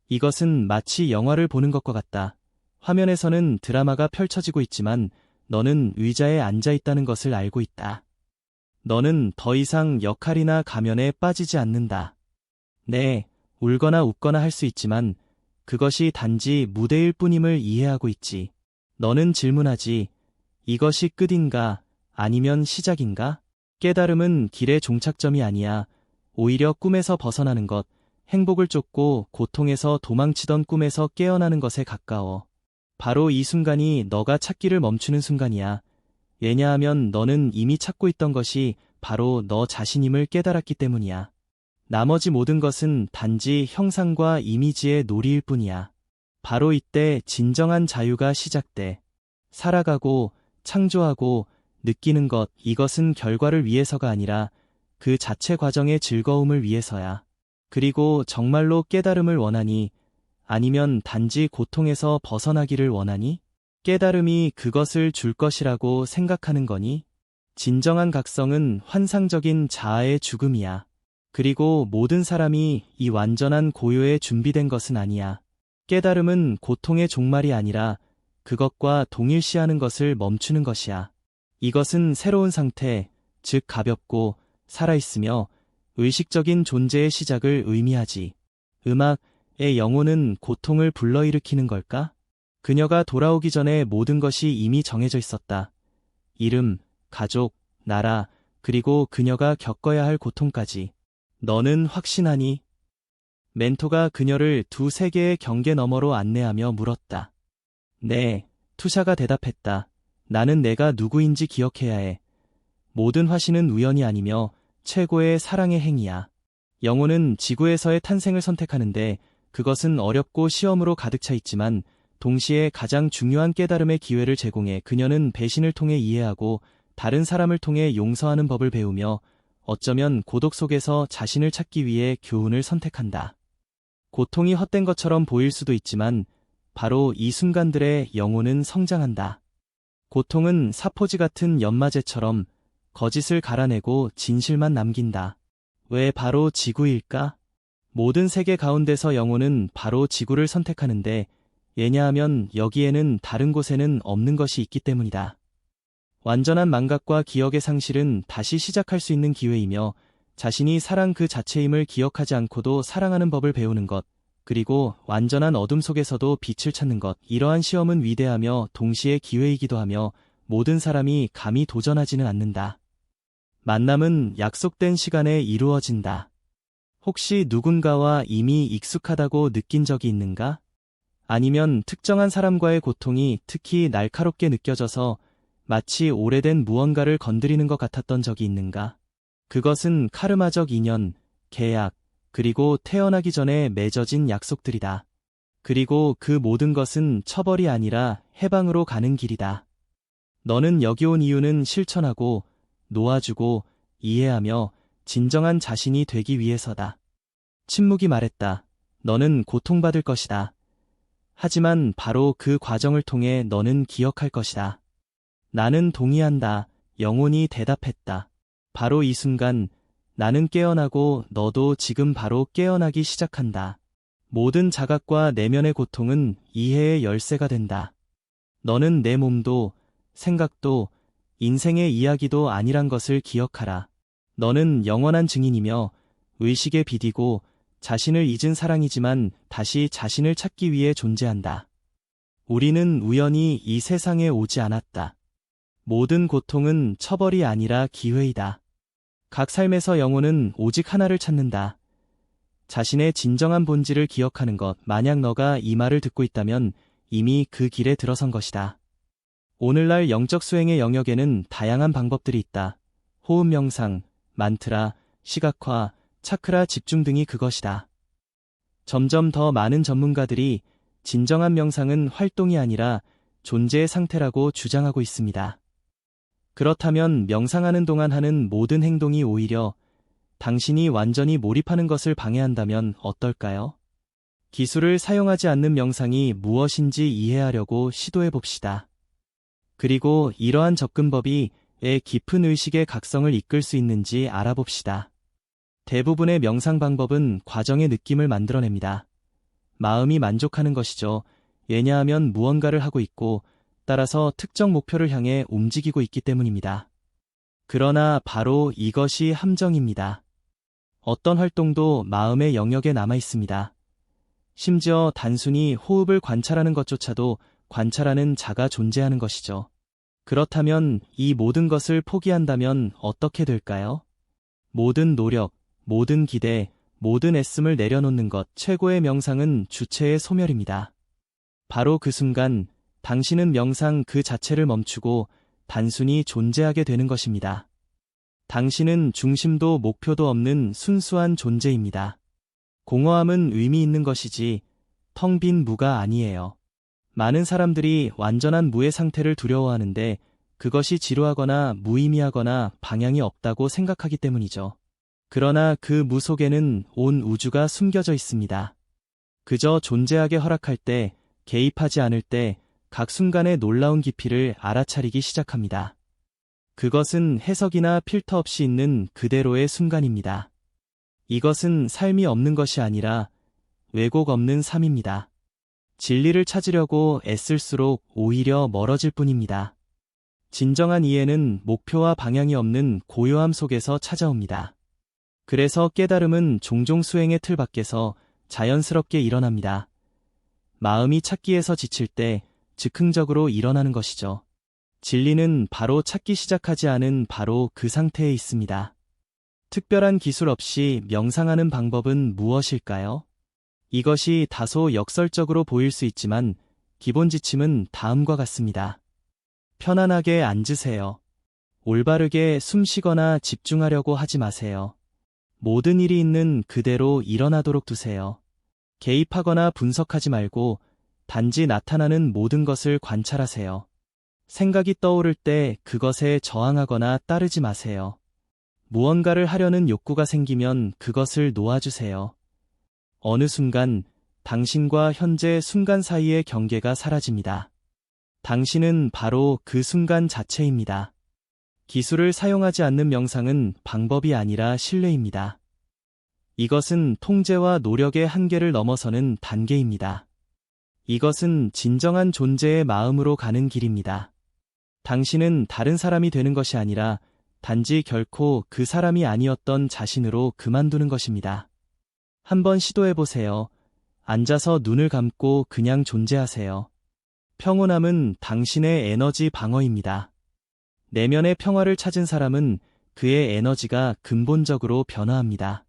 이것은 마치 영화를 보는 것과 같다. 화면에서는 드라마가 펼쳐지고 있지만 너는 의자에 앉아 있다는 것을 알고 있다. 너는 더 이상 역할이나 가면에 빠지지 않는다. 네, 울거나 웃거나 할 수 있지만 그것이 단지 무대일 뿐임을 이해하고 있지. 너는 질문하지. 이것이 끝인가? 아니면 시작인가? 깨달음은 길의 종착점이 아니야. 오히려 꿈에서 벗어나는 것, 행복을 쫓고 고통에서 도망치던 꿈에서 깨어나는 것에 가까워. 바로 이 순간이 너가 찾기를 멈추는 순간이야. 왜냐하면 너는 이미 찾고 있던 것이 바로 너 자신임을 깨달았기 때문이야. 나머지 모든 것은 단지 형상과 이미지의 놀이일 뿐이야. 바로 이때 진정한 자유가 시작돼. 살아가고, 창조하고, 느끼는 것, 이것은 결과를 위해서가 아니라 그 자체 과정의 즐거움을 위해서야. 그리고 정말로 깨달음을 원하니? 아니면 단지 고통에서 벗어나기를 원하니? 깨달음이 그것을 줄 것이라고 생각하는 거니? 진정한 각성은 환상적인 자아의 죽음이야. 그리고 모든 사람이 이 완전한 고요에 준비된 것은 아니야. 깨달음은 고통의 종말이 아니라 그것과 동일시하는 것을 멈추는 것이야. 이것은 새로운 상태, 즉 가볍고 살아있으며 의식적인 존재의 시작을 의미하지. 음악의 영혼은 고통을 불러일으키는 걸까? 그녀가 돌아오기 전에 모든 것이 이미 정해져 있었다. 이름, 가족, 나라, 그리고 그녀가 겪어야 할 고통까지. 너는 확신하니? 멘토가 그녀를 두 세계의 경계 너머로 안내하며 물었다. 네, 투샤가 대답했다. 나는 내가 누구인지 기억해야 해. 모든 화신은 우연이 아니며 최고의 사랑의 행위야. 영혼은 지구에서의 탄생을 선택하는데 그것은 어렵고 시험으로 가득 차 있지만 동시에 가장 중요한 깨달음의 기회를 제공해. 그녀는 배신을 통해 이해하고 다른 사람을 통해 용서하는 법을 배우며 어쩌면 고독 속에서 자신을 찾기 위해 교훈을 선택한다. 고통이 헛된 것처럼 보일 수도 있지만 바로 이 순간들의 영혼은 성장한다. 고통은 사포지 같은 연마제처럼 거짓을 갈아내고 진실만 남긴다. 왜 바로 지구일까? 모든 세계 가운데서 영혼은 바로 지구를 선택하는데 왜냐하면 여기에는 다른 곳에는 없는 것이 있기 때문이다. 완전한 망각과 기억의 상실은 다시 시작할 수 있는 기회이며 자신이 사랑 그 자체임을 기억하지 않고도 사랑하는 법을 배우는 것, 그리고 완전한 어둠 속에서도 빛을 찾는 것, 이러한 시험은 위대하며 동시에 기회이기도 하며 모든 사람이 감히 도전하지는 않는다. 만남은 약속된 시간에 이루어진다. 혹시 누군가와 이미 익숙하다고 느낀 적이 있는가? 아니면 특정한 사람과의 고통이 특히 날카롭게 느껴져서 마치 오래된 무언가를 건드리는 것 같았던 적이 있는가? 그것은 카르마적 인연, 계약, 그리고 태어나기 전에 맺어진 약속들이다. 그리고 그 모든 것은 처벌이 아니라 해방으로 가는 길이다. 너는 여기 온 이유는 실천하고, 놓아주고, 이해하며 진정한 자신이 되기 위해서다. 침묵이 말했다. 너는 고통받을 것이다. 하지만 바로 그 과정을 통해 너는 기억할 것이다. 나는 동의한다. 영혼이 대답했다. 바로 이 순간 나는 깨어나고 너도 지금 바로 깨어나기 시작한다. 모든 자각과 내면의 고통은 이해의 열쇠가 된다. 너는 내 몸도 생각도 인생의 이야기도 아니란 것을 기억하라. 너는 영원한 증인이며 의식에 비디고 자신을 잊은 사랑이지만 다시 자신을 찾기 위해 존재한다. 우리는 우연히 이 세상에 오지 않았다. 모든 고통은 처벌이 아니라 기회이다. 각 삶에서 영혼은 오직 하나를 찾는다. 자신의 진정한 본질을 기억하는 것. 만약 너가 이 말을 듣고 있다면 이미 그 길에 들어선 것이다. 오늘날 영적 수행의 영역에는 다양한 방법들이 있다. 호흡 명상, 만트라, 시각화, 차크라 집중 등이 그것이다. 점점 더 많은 전문가들이 진정한 명상은 활동이 아니라 존재의 상태라고 주장하고 있습니다. 그렇다면 명상하는 동안 하는 모든 행동이 오히려 당신이 완전히 몰입하는 것을 방해한다면 어떨까요? 기술을 사용하지 않는 명상이 무엇인지 이해하려고 시도해 봅시다. 그리고 이러한 접근법이 왜 깊은 의식의 각성을 이끌 수 있는지 알아봅시다. 대부분의 명상 방법은 과정의 느낌을 만들어냅니다. 마음이 만족하는 것이죠. 왜냐하면 무언가를 하고 있고 따라서 특정 목표를 향해 움직이고 있기 때문입니다. 그러나 바로 이것이 함정입니다. 어떤 활동도 마음의 영역에 남아 있습니다. 심지어 단순히 호흡을 관찰하는 것조차도 관찰하는 자가 존재하는 것이죠. 그렇다면 이 모든 것을 포기한다면 어떻게 될까요? 모든 노력, 모든 기대, 모든 애씀을 내려놓는 것, 최고의 명상은 주체의 소멸입니다. 바로 그 순간 당신은 명상 그 자체를 멈추고 단순히 존재하게 되는 것입니다. 당신은 중심도 목표도 없는 순수한 존재입니다. 공허함은 의미 있는 것이지 텅 빈 무가 아니에요. 많은 사람들이 완전한 무의 상태를 두려워하는데 그것이 지루하거나 무의미하거나 방향이 없다고 생각하기 때문이죠. 그러나 그 무 속에는 온 우주가 숨겨져 있습니다. 그저 존재하게 허락할 때, 개입하지 않을 때, 각 순간의 놀라운 깊이를 알아차리기 시작합니다. 그것은 해석이나 필터 없이 있는 그대로의 순간입니다. 이것은 삶이 없는 것이 아니라 왜곡 없는 삶입니다. 진리를 찾으려고 애쓸수록 오히려 멀어질 뿐입니다. 진정한 이해는 목표와 방향이 없는 고요함 속에서 찾아옵니다. 그래서 깨달음은 종종 수행의 틀 밖에서 자연스럽게 일어납니다. 마음이 찾기에서 지칠 때 즉흥적으로 일어나는 것이죠. 진리는 바로 찾기 시작하지 않은 바로 그 상태에 있습니다. 특별한 기술 없이 명상하는 방법은 무엇일까요? 이것이 다소 역설적으로 보일 수 있지만 기본 지침은 다음과 같습니다. 편안하게 앉으세요. 올바르게 숨 쉬거나 집중하려고 하지 마세요. 모든 일이 있는 그대로 일어나도록 두세요. 개입하거나 분석하지 말고 단지 나타나는 모든 것을 관찰하세요. 생각이 떠오를 때 그것에 저항하거나 따르지 마세요. 무언가를 하려는 욕구가 생기면 그것을 놓아주세요. 어느 순간 당신과 현재 순간 사이의 경계가 사라집니다. 당신은 바로 그 순간 자체입니다. 기술을 사용하지 않는 명상은 방법이 아니라 신뢰입니다. 이것은 통제와 노력의 한계를 넘어서는 단계입니다. 이것은 진정한 존재의 마음으로 가는 길입니다. 당신은 다른 사람이 되는 것이 아니라 단지 결코 그 사람이 아니었던 자신으로 그만두는 것입니다. 한번 시도해보세요. 앉아서 눈을 감고 그냥 존재하세요. 평온함은 당신의 에너지 방어입니다. 내면의 평화를 찾은 사람은 그의 에너지가 근본적으로 변화합니다.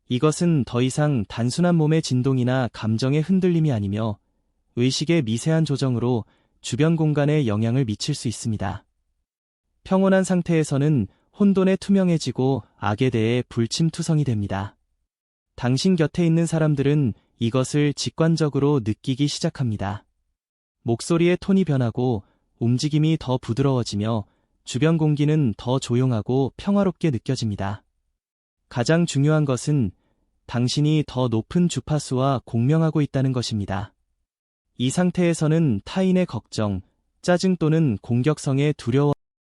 이것은 더 이상 단순한 몸의 진동이나 감정의 흔들림이 아니며 의식의 미세한 조정으로 주변 공간에 영향을 미칠 수 있습니다. 평온한 상태에서는 혼돈에 투명해지고 악에 대해 불침투성이 됩니다. 당신 곁에 있는 사람들은 이것을 직관적으로 느끼기 시작합니다. 목소리의 톤이 변하고 움직임이 더 부드러워지며 주변 공기는 더 조용하고 평화롭게 느껴집니다. 가장 중요한 것은 당신이 더 높은 주파수와 공명하고 있다는 것입니다. 이 상태에서는 타인의 걱정, 짜증 또는 공격성에 두려워